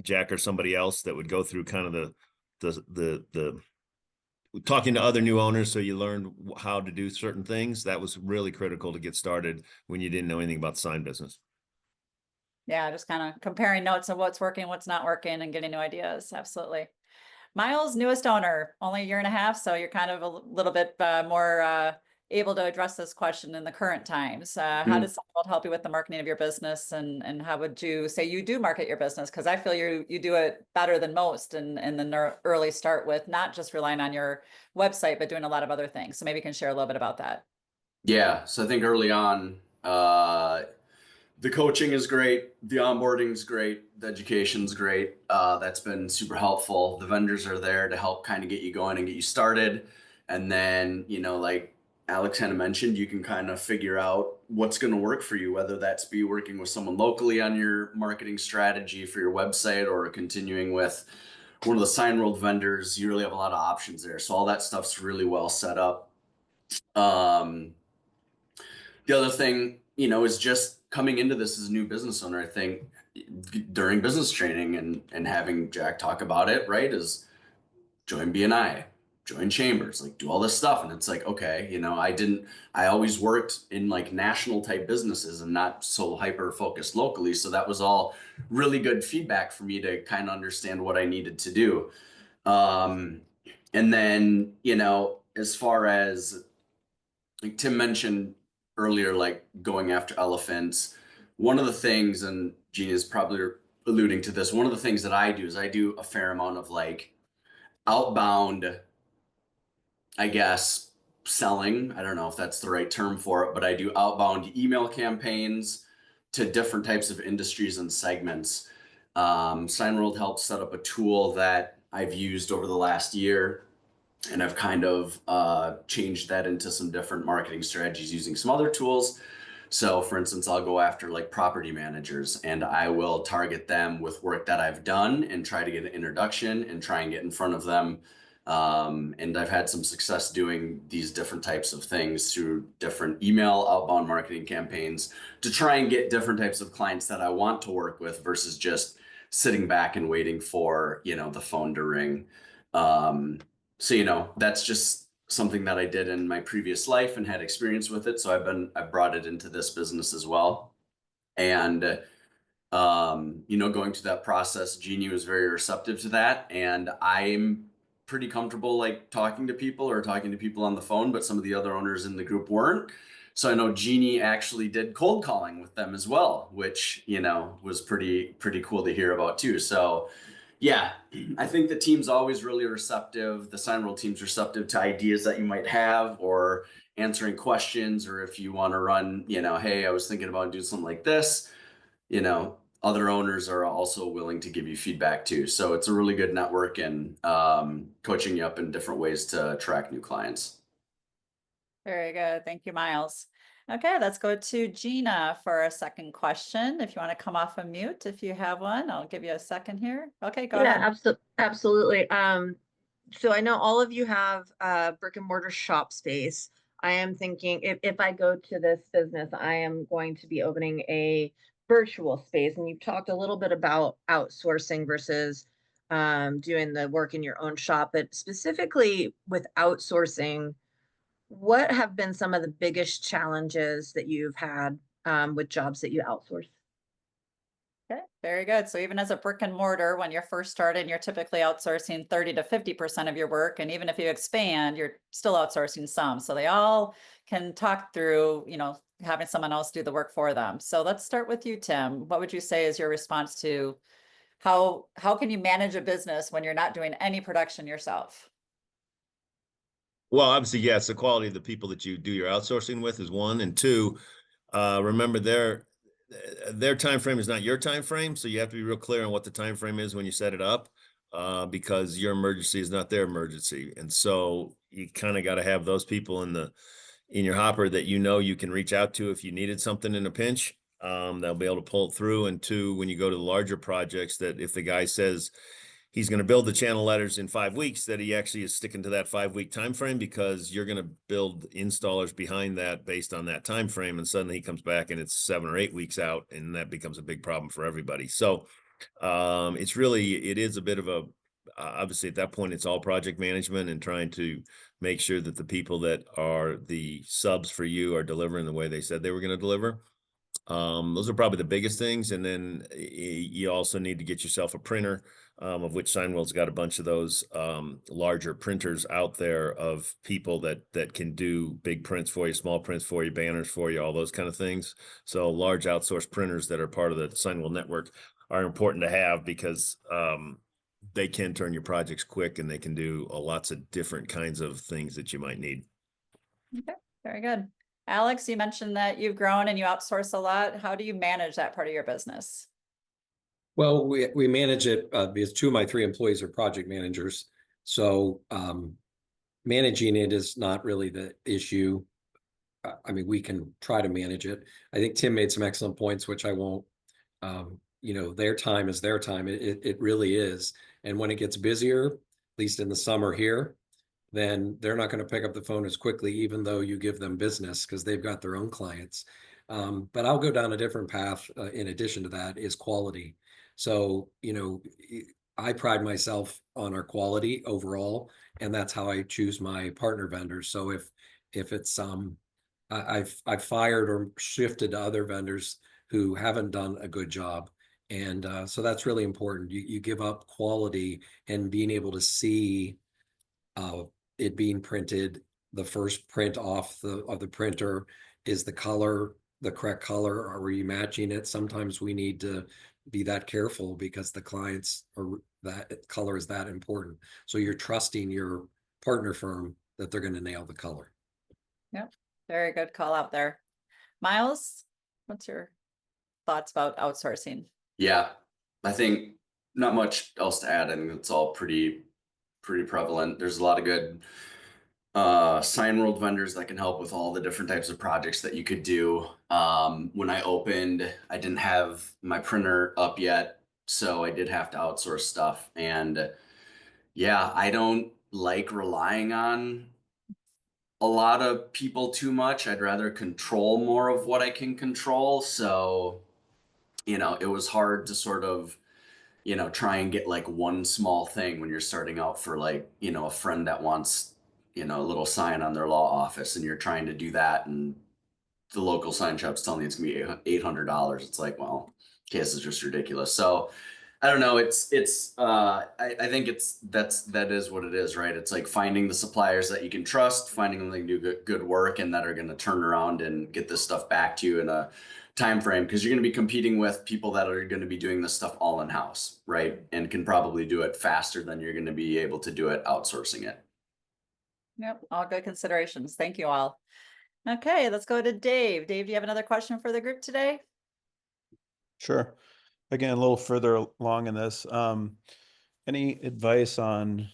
Jack or somebody else that would go through kind of the talking to other new owners, so you learned how to do certain things. That was really critical to get started when you didn't know anything about the sign business.
Yeah, just kind of comparing notes of what's working, what's not working, and getting new ideas. Absolutely. Miles, newest owner, only 1.5 years, so you're kind of a little bit more able to address this question in the current times. How does Signworld help you with the marketing of your business, and how would you say you do market your business? Because I feel you do it better than most in the early start with not just relying on your website, but doing a lot of other things. So maybe you can share a little bit about that.
Yeah, so I think early on, the coaching is great, the onboarding is great, the education's great. That's been super helpful. The vendors are there to help kind of get you going and get you started. And then, like Alex kind of mentioned, you can kind of figure out what's going to work for you, whether that's be working with someone locally on your marketing strategy for your website or continuing with one of the Signworld vendors. You really have a lot of options there. So all that stuff's really well set up. The other thing, is just coming into this as a new business owner. I think during business training and having Jack talk about it, right, is join BNI, join chambers, like do all this stuff. And it's like, okay, I always worked in like national type businesses and not so hyper focused locally. So that was all really good feedback for me to kind of understand what I needed to do. And then, as far as like Tim mentioned earlier, like going after elephants, one of the things, and Gina is probably alluding to this, one of the things that I do is I do a fair amount of like outbound, I guess, selling. I don't know if that's the right term for it, but I do outbound email campaigns to different types of industries and segments. Signworld helped set up a tool that I've used over the last year, and I've kind of changed that into some different marketing strategies using some other tools. So for instance, I'll go after like property managers and I will target them with work that I've done and try to get an introduction and try and get in front of them. And I've had some success doing these different types of things through different email outbound marketing campaigns to try and get different types of clients that I want to work with versus just sitting back and waiting for, the phone to ring. So, that's just something that I did in my previous life and had experience with it. So I brought it into this business as well. And, going through that process, Jeannie was very receptive to that. And I'm pretty comfortable like talking to people on the phone, but some of the other owners in the group weren't. So I know Jeannie actually did cold calling with them as well, which, was pretty cool to hear about too. So yeah, I think the team's always really receptive. The Signworld team's receptive to ideas that you might have or answering questions, or if you want to run, hey, I was thinking about doing something like this, other owners are also willing to give you feedback too. So it's a really good network and coaching you up in different ways to attract new clients.
Very good. Thank you, Miles. Okay, let's go to Gina for a second question. If you want to come off of mute, if you have one, I'll give you a second here. Okay, go ahead.
Absolutely. So I know all of you have brick and mortar shop space. I am thinking if I go to this business, I am going to be opening a virtual space. And you've talked a little bit about outsourcing versus doing the work in your own shop, but specifically with outsourcing, what have been some of the biggest challenges that you've had with jobs that you outsource?
Okay, very good. So even as a brick and mortar, when you're first starting, you're typically outsourcing 30 to 50% of your work. And even if you expand, you're still outsourcing some. So they all can talk through, having someone else do the work for them. So let's start with you, Tim. What would you say is your response to how can you manage a business when you're not doing any production yourself?
Well, obviously, yes, the quality of the people that you do your outsourcing with is one, and two, remember their time frame is not your time frame, so you have to be real clear on what the time frame is when you set it up, because your emergency is not their emergency, and so you kind of got to have those people in your hopper that you can reach out to if you needed something in a pinch. They'll be able to pull it through, and two, when you go to the larger projects, that if the guy says he's going to build the channel letters in 5 weeks, that he actually is sticking to that 5-week time frame, because you're going to build installers behind that based on that time frame, and suddenly he comes back and it's 7 or 8 weeks out, and that becomes a big problem for everybody. So it is a bit of a obviously at that point it's all project management and trying to make sure that the people that are the subs for you are delivering the way they said they were going to deliver. Those are probably the biggest things. And then you also need to get yourself a printer, of which Signworld's got a bunch of those larger printers out there of people that can do big prints for you, small prints for you, banners for you, all those kind of things. So large outsourced printers that are part of the Signworld network are important to have, because they can turn your projects quick and they can do lots of different kinds of things that you might need.
Okay, very good. Alex, you mentioned that you've grown and you outsource a lot. How do you manage that part of your business?
Well, we manage it because 2 of my 3 employees are project managers. So managing it is not really the issue. I mean, we can try to manage it. I think Tim made some excellent points, which I won't, their time is their time. It really is. And when it gets busier, at least in the summer here, then they're not going to pick up the phone as quickly, even though you give them business, because they've got their own clients. But I'll go down a different path. In addition to that is quality. So, I pride myself on our quality overall, and that's how I choose my partner vendors. So if it's I've fired or shifted to other vendors who haven't done a good job. And so that's really important. You give up quality and being able to see it being printed. The first print off of the printer is the color, the correct color. Are we matching it? Sometimes we need to be that careful because the clients are that color is that important. So you're trusting your partner firm that they're going to nail the color.
Yep. Very good call out there. Miles, what's your thoughts about outsourcing?
Yeah, I think not much else to add. I think it's all pretty prevalent. There's a lot of good Signworld vendors that can help with all the different types of projects that you could do. When I opened, I didn't have my printer up yet, so I did have to outsource stuff. And yeah, I don't like relying on a lot of people too much. I'd rather control more of what I can control. So, it was hard to sort of, try and get like one small thing when you're starting out for like, a friend that wants, a little sign on their law office and you're trying to do that. And the local sign shop's telling you it's gonna be $800. It's like, well, okay, this is just ridiculous. So I don't know. I think that is what it is, right? It's like finding the suppliers that you can trust, finding them that can do good work and that are going to turn around and get this stuff back to you in a time frame, because you're going to be competing with people that are going to be doing this stuff all in house, right? And can probably do it faster than you're going to be able to do it outsourcing it.
Yep, all good considerations. Thank you all. Okay, let's go to Dave. Dave, do you have another question for the group today?
Sure. Again, a little further along in this, any advice on,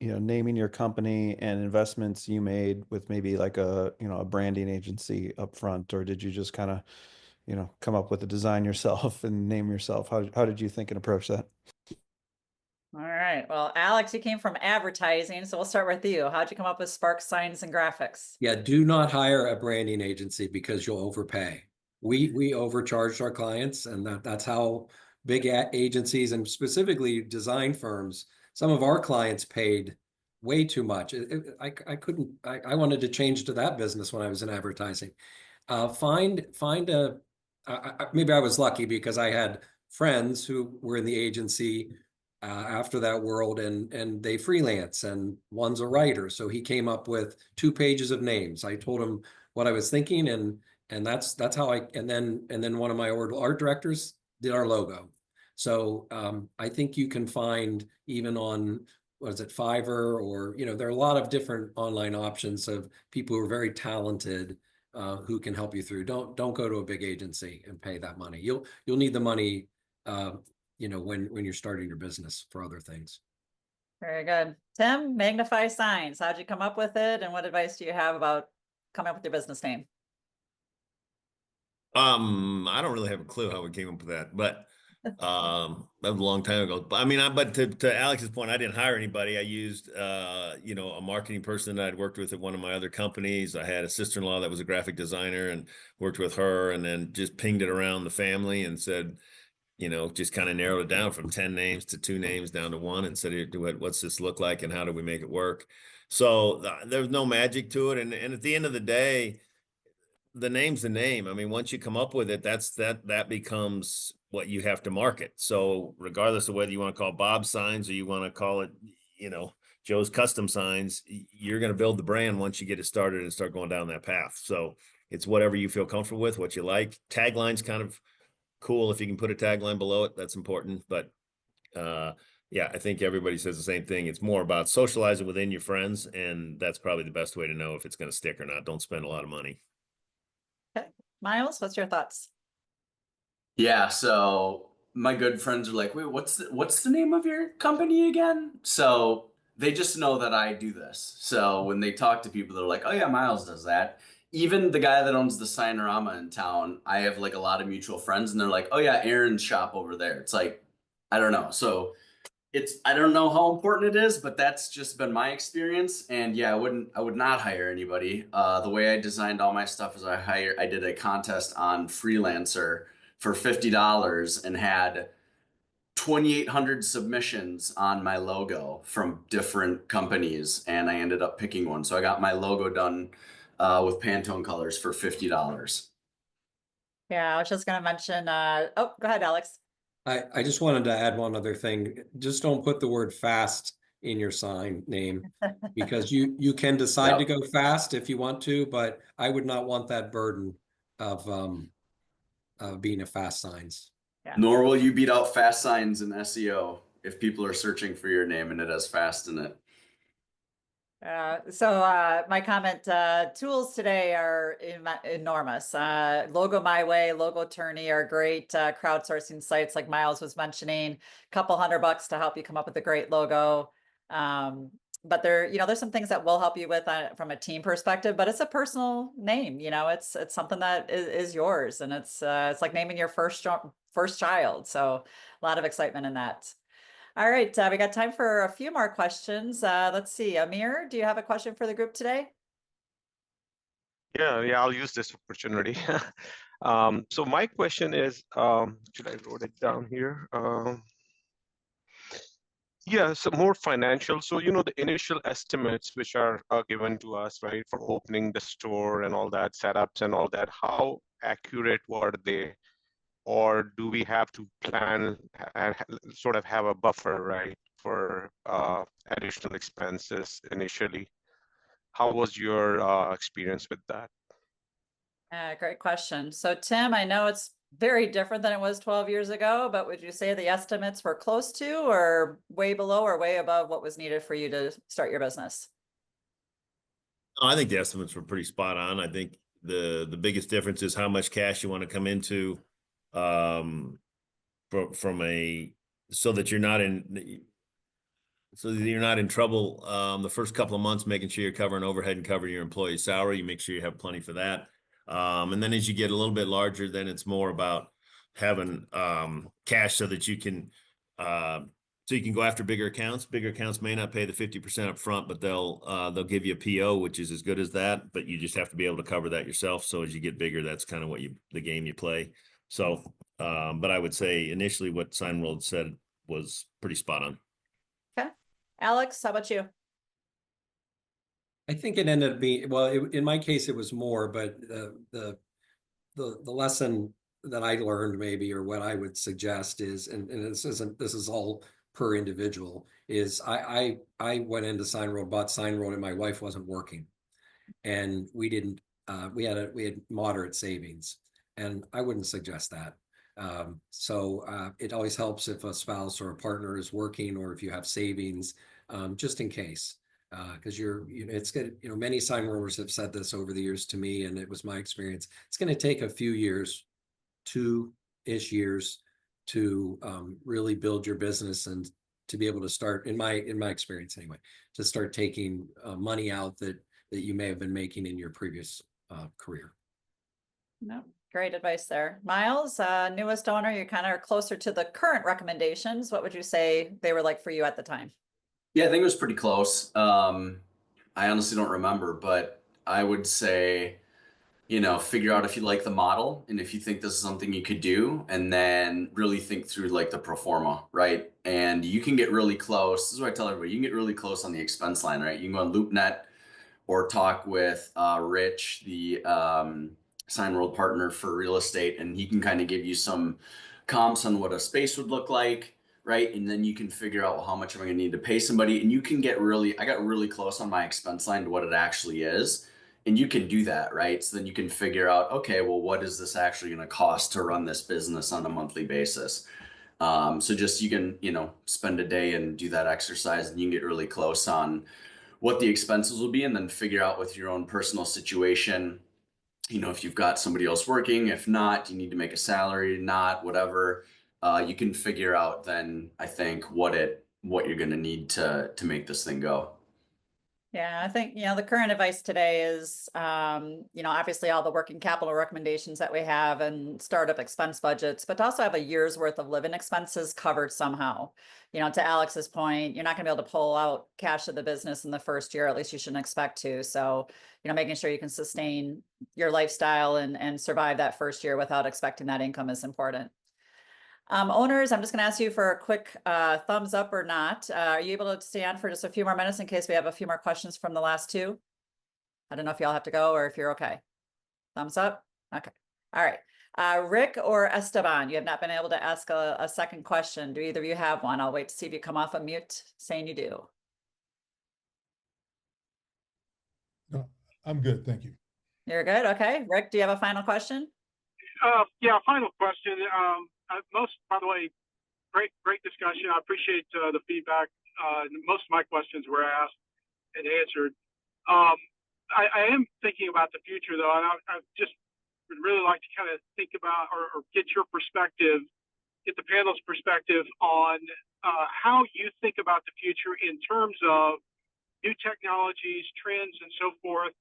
naming your company and investments you made with maybe like a branding agency up front, or did you just kind of, come up with the design yourself and name yourself? How did you think and approach that?
All right. Well, Alex, you came from advertising, so we'll start with you. How'd you come up with Spark Signs and Graphics?
Yeah, do not hire a branding agency because you'll overpay. We overcharged our clients, and that's how big agencies and specifically design firms, some of our clients paid way too much. I wanted to change to that business when I was in advertising. Find a, maybe I was lucky because I had friends who were in the agency after that world, and they freelance, and one's a writer, so he came up with 2 pages of names. I told him what I was thinking, and that's how and then one of my art directors did our logo. So I think you can find, even on, what is it, Fiverr, or there are a lot of different online options of people who are very talented who can help you through. Don't go to a big agency and pay that money. You'll need the money when you're starting your business for other things.
Very good. Tim, Magnify Signs. How'd you come up with it? And what advice do you have about coming up with your business name?
I don't really have a clue how we came up with that, but that was a long time ago. But I mean, but to Alex's point, I didn't hire anybody. I used a marketing person that I'd worked with at one of my other companies. I had a sister-in-law that was a graphic designer and worked with her, and then just pinged it around the family and said, just kind of narrowed it down from 10 names to 2 names down to 1, and said, what's this look like and how do we make it work? So there's no magic to it. And at the end of the day, the name's the name. I mean, once you come up with it, that becomes what you have to market. So regardless of whether you want to call it Bob's Signs or you want to call it, Joe's Custom Signs, you're going to build the brand once you get it started and start going down that path. So it's whatever you feel comfortable with, what you like. Tagline's kind of cool if you can put a tagline below it. That's important. But yeah, I think everybody says the same thing. It's more about socializing within your friends, and that's probably the best way to know if it's going to stick or not. Don't spend a lot of money.
Okay. Miles, what's your thoughts?
Yeah, so my good friends are like, wait, what's the name of your company again? So they just know that I do this. So when they talk to people, they're like, oh yeah, Miles does that. Even the guy that owns the Signorama in town, I have like a lot of mutual friends, and they're like, oh yeah, Aaron's shop over there. It's like, I don't know. So I don't know how important it is, but that's just been my experience. And yeah, I would not hire anybody. The way I designed all my stuff is I did a contest on Freelancer for $50 and had 2,800 submissions on my logo from different companies, and I ended up picking one. So I got my logo done with Pantone colors for $50.
Yeah, I was just going to mention, oh, go ahead, Alex.
I just wanted to add one other thing. Just don't put the word fast in your sign name, because you can decide to go fast if you want to, but I would not want that burden of being a fast signs.
Yeah.
Nor will you beat out fast signs in SEO if people are searching for your name and it has fast in it.
My comment, tools today are enormous. Logo My Way, Logo Tourney are great crowdsourcing sites, like Miles was mentioning. A couple $100 to help you come up with a great logo. but there's some things that we'll help you with from a team perspective, but it's a personal name, it's something that is yours, and it's like naming your first child. So a lot of excitement in that. All right, we got time for a few more questions. Let's see, Amir, do you have a question for the group today?
Yeah, I'll use this opportunity. So my question is, should I wrote it down here? Yeah, so more financial. So, the initial estimates which are given to us, right, for opening the store and all that setups and all that, how accurate were they? Or do we have to plan and sort of have a buffer, right, for additional expenses initially? How was your experience with that?
Great question. So Tim, I know it's very different than it was 12 years ago, but would you say the estimates were close to or way below or way above what was needed for you to start your business?
I think the estimates were pretty spot on. I think the biggest difference is how much cash you want to come into from so that you're not in trouble the first couple of months, making sure you're covering overhead and covering your employee's salary. You make sure you have plenty for that. And then as you get a little bit larger, then it's more about having cash so that you can go after bigger accounts. Bigger accounts may not pay the 50% up front, but they'll give you a PO, which is as good as that, but you just have to be able to cover that yourself. So as you get bigger, that's kind of the game you play. So, but I would say initially what Signworld said was pretty spot on.
Okay. Alex, how about you?
I think it ended up being, well, in my case, it was more, but the lesson that I learned maybe, or what I would suggest is, and this is all per individual, is I went into Signworld, bought Signworld, and my wife wasn't working, and we had moderate savings, and I wouldn't suggest that. So it always helps if a spouse or a partner is working, or if you have savings, just in case. Because it's good. Many Signworlders have said this over the years to me, and it was my experience. It's going to take a few years, 2-ish years, to really build your business and to be able to start, in my experience anyway, to start taking money out that you may have been making in your previous career.
No, great advice there. Miles, newest owner, you kind of are closer to the current recommendations. What would you say they were like for you at the time?
Yeah, I think it was pretty close. I honestly don't remember, but I would say, figure out if you like the model and if you think this is something you could do, and then really think through like the pro forma, right? And you can get really close. This is what I tell everybody. You can get really close on the expense line, right? You can go on LoopNet or talk with Rich, the Signworld partner for real estate, and he can kind of give you some comps on what a space would look like. Right. And then you can figure out, well, how much am I going to need to pay somebody? And you can I got really close on my expense line to what it actually is. And you can do that. Right. So then you can figure out, okay, well, what is this actually going to cost to run this business on a monthly basis? So just, you can, spend a day and do that exercise, and you can get really close on what the expenses will be, and then figure out with your own personal situation, if you've got somebody else working, if not, you need to make a salary, not whatever. You can figure out then, I think, what you're going to need to make this thing go.
Yeah, I think, the current advice today is, obviously all the working capital recommendations that we have and startup expense budgets, but to also have a year's worth of living expenses covered somehow. To Alex's point, you're not going to be able to pull out cash of the business in the first year, at least you shouldn't expect to. So, making sure you can sustain your lifestyle and survive that first year without expecting that income is important. Owners, I'm just going to ask you for a quick thumbs up or not. Are you able to stay on for just a few more minutes in case we have a few more questions from the last two? I don't know if y'all have to go or if you're okay. Thumbs up? Okay. All right. Rick or Esteban, you have not been able to ask a second question. Do either of you have one? I'll wait to see if you come off of mute saying you do.
No, I'm good. Thank you.
You're good? Okay. Rick, do you have a final question?
Yeah, final question. By the way, great discussion. I appreciate the feedback. Most of my questions were asked and answered. I am thinking about the future, though, and I just would really like to kind of think about or get your perspective, get the panel's perspective on how you think about the future in terms of new technologies, trends, and so forth.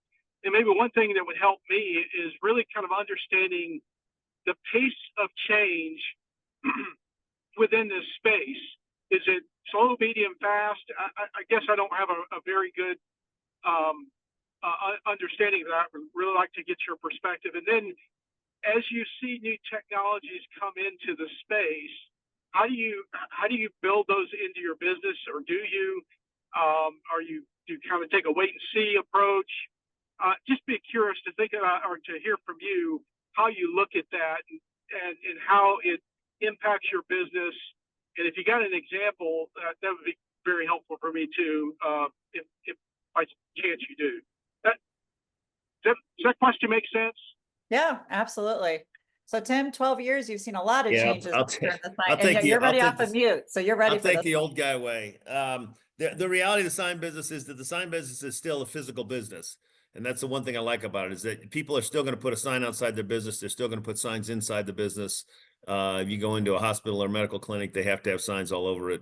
And maybe one thing that would help me is really kind of understanding the pace of change within this space. Is it slow, medium, fast? I guess I don't have a very good understanding of that. I would really like to get your perspective. And then as you see new technologies come into the space, how do you build those into your business, or do you kind of take a wait and see approach? Just be curious to think about, or to hear from you, how you look at that and how it impacts your business. And if you got an example, that would be very helpful for me too, if by chance you do. Does that question make sense?
Yeah, absolutely. So Tim, 12 years, you've seen a lot of
Yeah,
changes.
I'll
during
take-
the
I'll
sign-
take
and
the-
you're
I'll
ready
take
off of
the-
mute, so you're ready
I'll
for
take
this.
the old guy way. The reality of the sign business is that the sign business is still a physical business. And that's the one thing I like about it, is that people are still going to put a sign outside their business. They're still going to put signs inside the business. If you go into a hospital or medical clinic, they have to have signs all over it.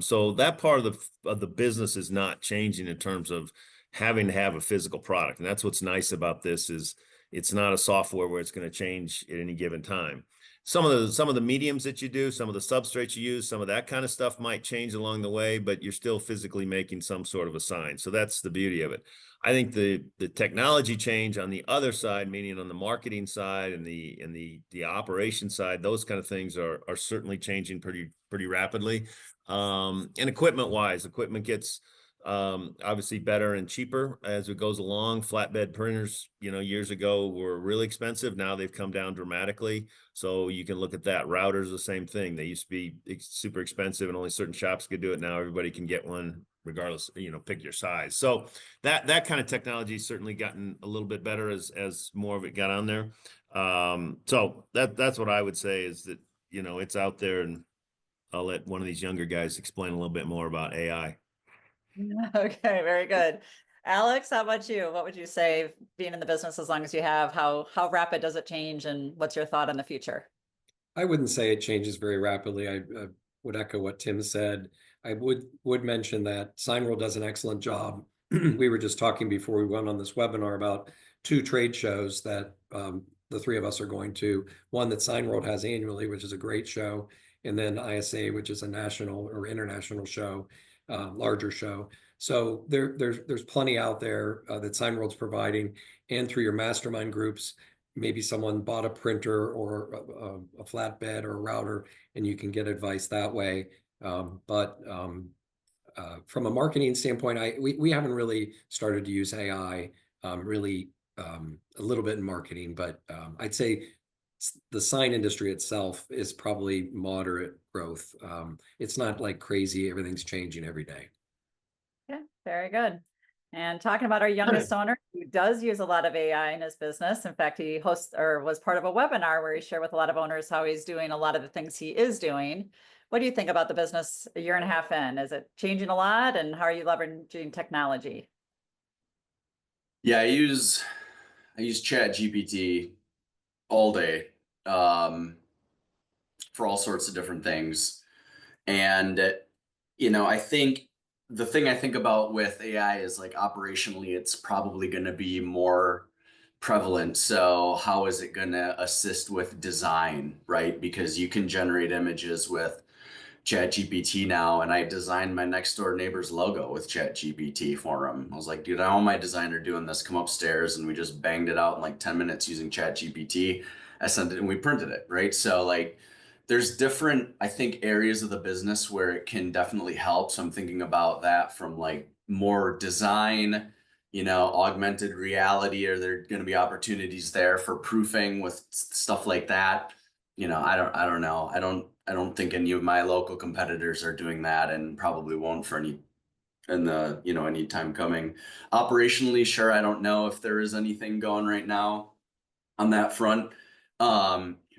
So that part of the business is not changing in terms of having to have a physical product. And that's what's nice about this, is it's not a software where it's going to change at any given time. Some of the mediums that you do, some of the substrates you use, some of that kind of stuff might change along the way, but you're still physically making some sort of a sign. So that's the beauty of it. I think the technology change on the other side, meaning on the marketing side and the operation side, those kind of things are certainly changing pretty rapidly. And equipment wise, equipment gets obviously better and cheaper as it goes along. Flatbed printers, years ago were really expensive. Now they've come down dramatically. So you can look at that. Routers, the same thing. They used to be super expensive and only certain shops could do it. Now everybody can get one regardless, pick your size. So that kind of technology has certainly gotten a little bit better as more of it got on there. So that's what I would say, is that, it's out there, and I'll let one of these younger guys explain a little bit more about AI.
Okay, very good. Alex, how about you? What would you say, being in the business as long as you have, how rapid does it change, and what's your thought on the future?
I wouldn't say it changes very rapidly. I would echo what Tim said. I would mention that Signworld does an excellent job. We were just talking before we went on this webinar about 2 trade shows that the 3 of us are going to. One that Signworld has annually, which is a great show, and then ISA, which is a national or international show, larger show. So there's plenty out there that Signworld's providing, and through your mastermind groups, maybe someone bought a printer or a flatbed or a router, and you can get advice that way. But from a marketing standpoint, we haven't really started to use AI really a little bit in marketing, but I'd say the sign industry itself is probably moderate growth. It's not like crazy. Everything's changing every day.
Yeah, very good. And talking about our youngest owner, who does use a lot of AI in his business. In fact, he hosts or was part of a webinar where he shared with a lot of owners how he's doing a lot of the things he is doing. What do you think about the business a year and a half in? Is it changing a lot, and how are you leveraging technology?
Yeah, I use Chat GPT all day for all sorts of different things. And, I think the thing I think about with AI is, like, operationally, it's probably going to be more prevalent. So how is it going to assist with design, right? Because you can generate images with ChatGPT now, and I designed my next door neighbor's logo with ChatGPT for him. I was like, dude, I want my designer doing this. Come upstairs, and we just banged it out in like 10 minutes using ChatGPT. I sent it and we printed it, right? So, like, there's different, I think, areas of the business where it can definitely help. So I'm thinking about that from, like, more design, augmented reality. Are there going to be opportunities there for proofing with stuff like that? I don't know. I don't think any of my local competitors are doing that, and probably won't for any time coming. Operationally, sure, I don't know if there is anything going right now on that front.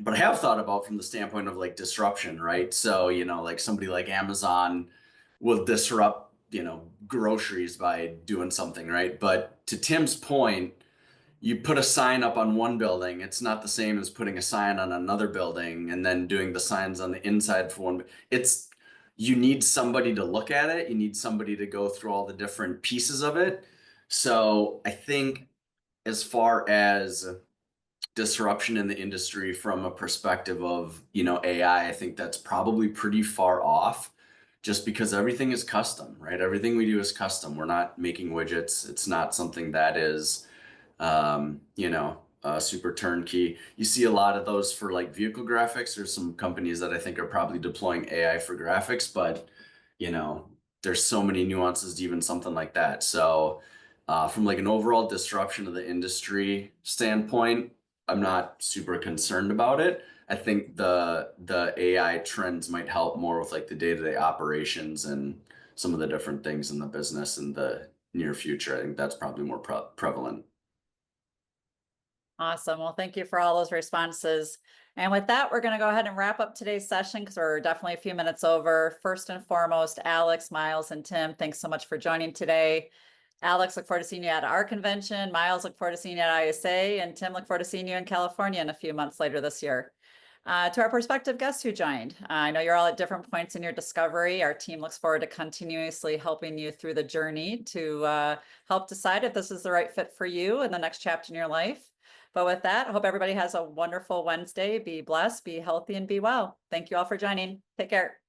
But I have thought about from the standpoint of, like, disruption, right? So, like somebody like Amazon will disrupt, groceries by doing something, right? But to Tim's point, you put a sign up on one building, it's not the same as putting a sign on another building and then doing the signs on the inside for one. you need somebody to look at it. You need somebody to go through all the different pieces of it. So I think as far as disruption in the industry from a perspective of, AI, I think that's probably pretty far off just because everything is custom, right? Everything we do is custom. We're not making widgets. It's not something that is, super turnkey. You see a lot of those for like vehicle graphics. There's some companies that I think are probably deploying AI for graphics, but there's so many nuances to even something like that. So from like an overall disruption of the industry standpoint, I'm not super concerned about it. I think the AI trends might help more with like the day-to-day operations and some of the different things in the business in the near future. I think that's probably more prevalent.
Awesome. Well, thank you for all those responses. And with that, we're going to go ahead and wrap up today's session because we're definitely a few minutes over. First and foremost, Alex, Miles, and Tim, thanks so much for joining today. Alex, look forward to seeing you at our convention. Miles, look forward to seeing you at ISA. And Tim, look forward to seeing you in California in a few months later this year. To our prospective guests who joined, I know you're all at different points in your discovery. Our team looks forward to continuously helping you through the journey to help decide if this is the right fit for you in the next chapter in your life. But with that, I hope everybody has a wonderful Wednesday. Be blessed, be healthy, and be well. Thank you all for joining. Take care.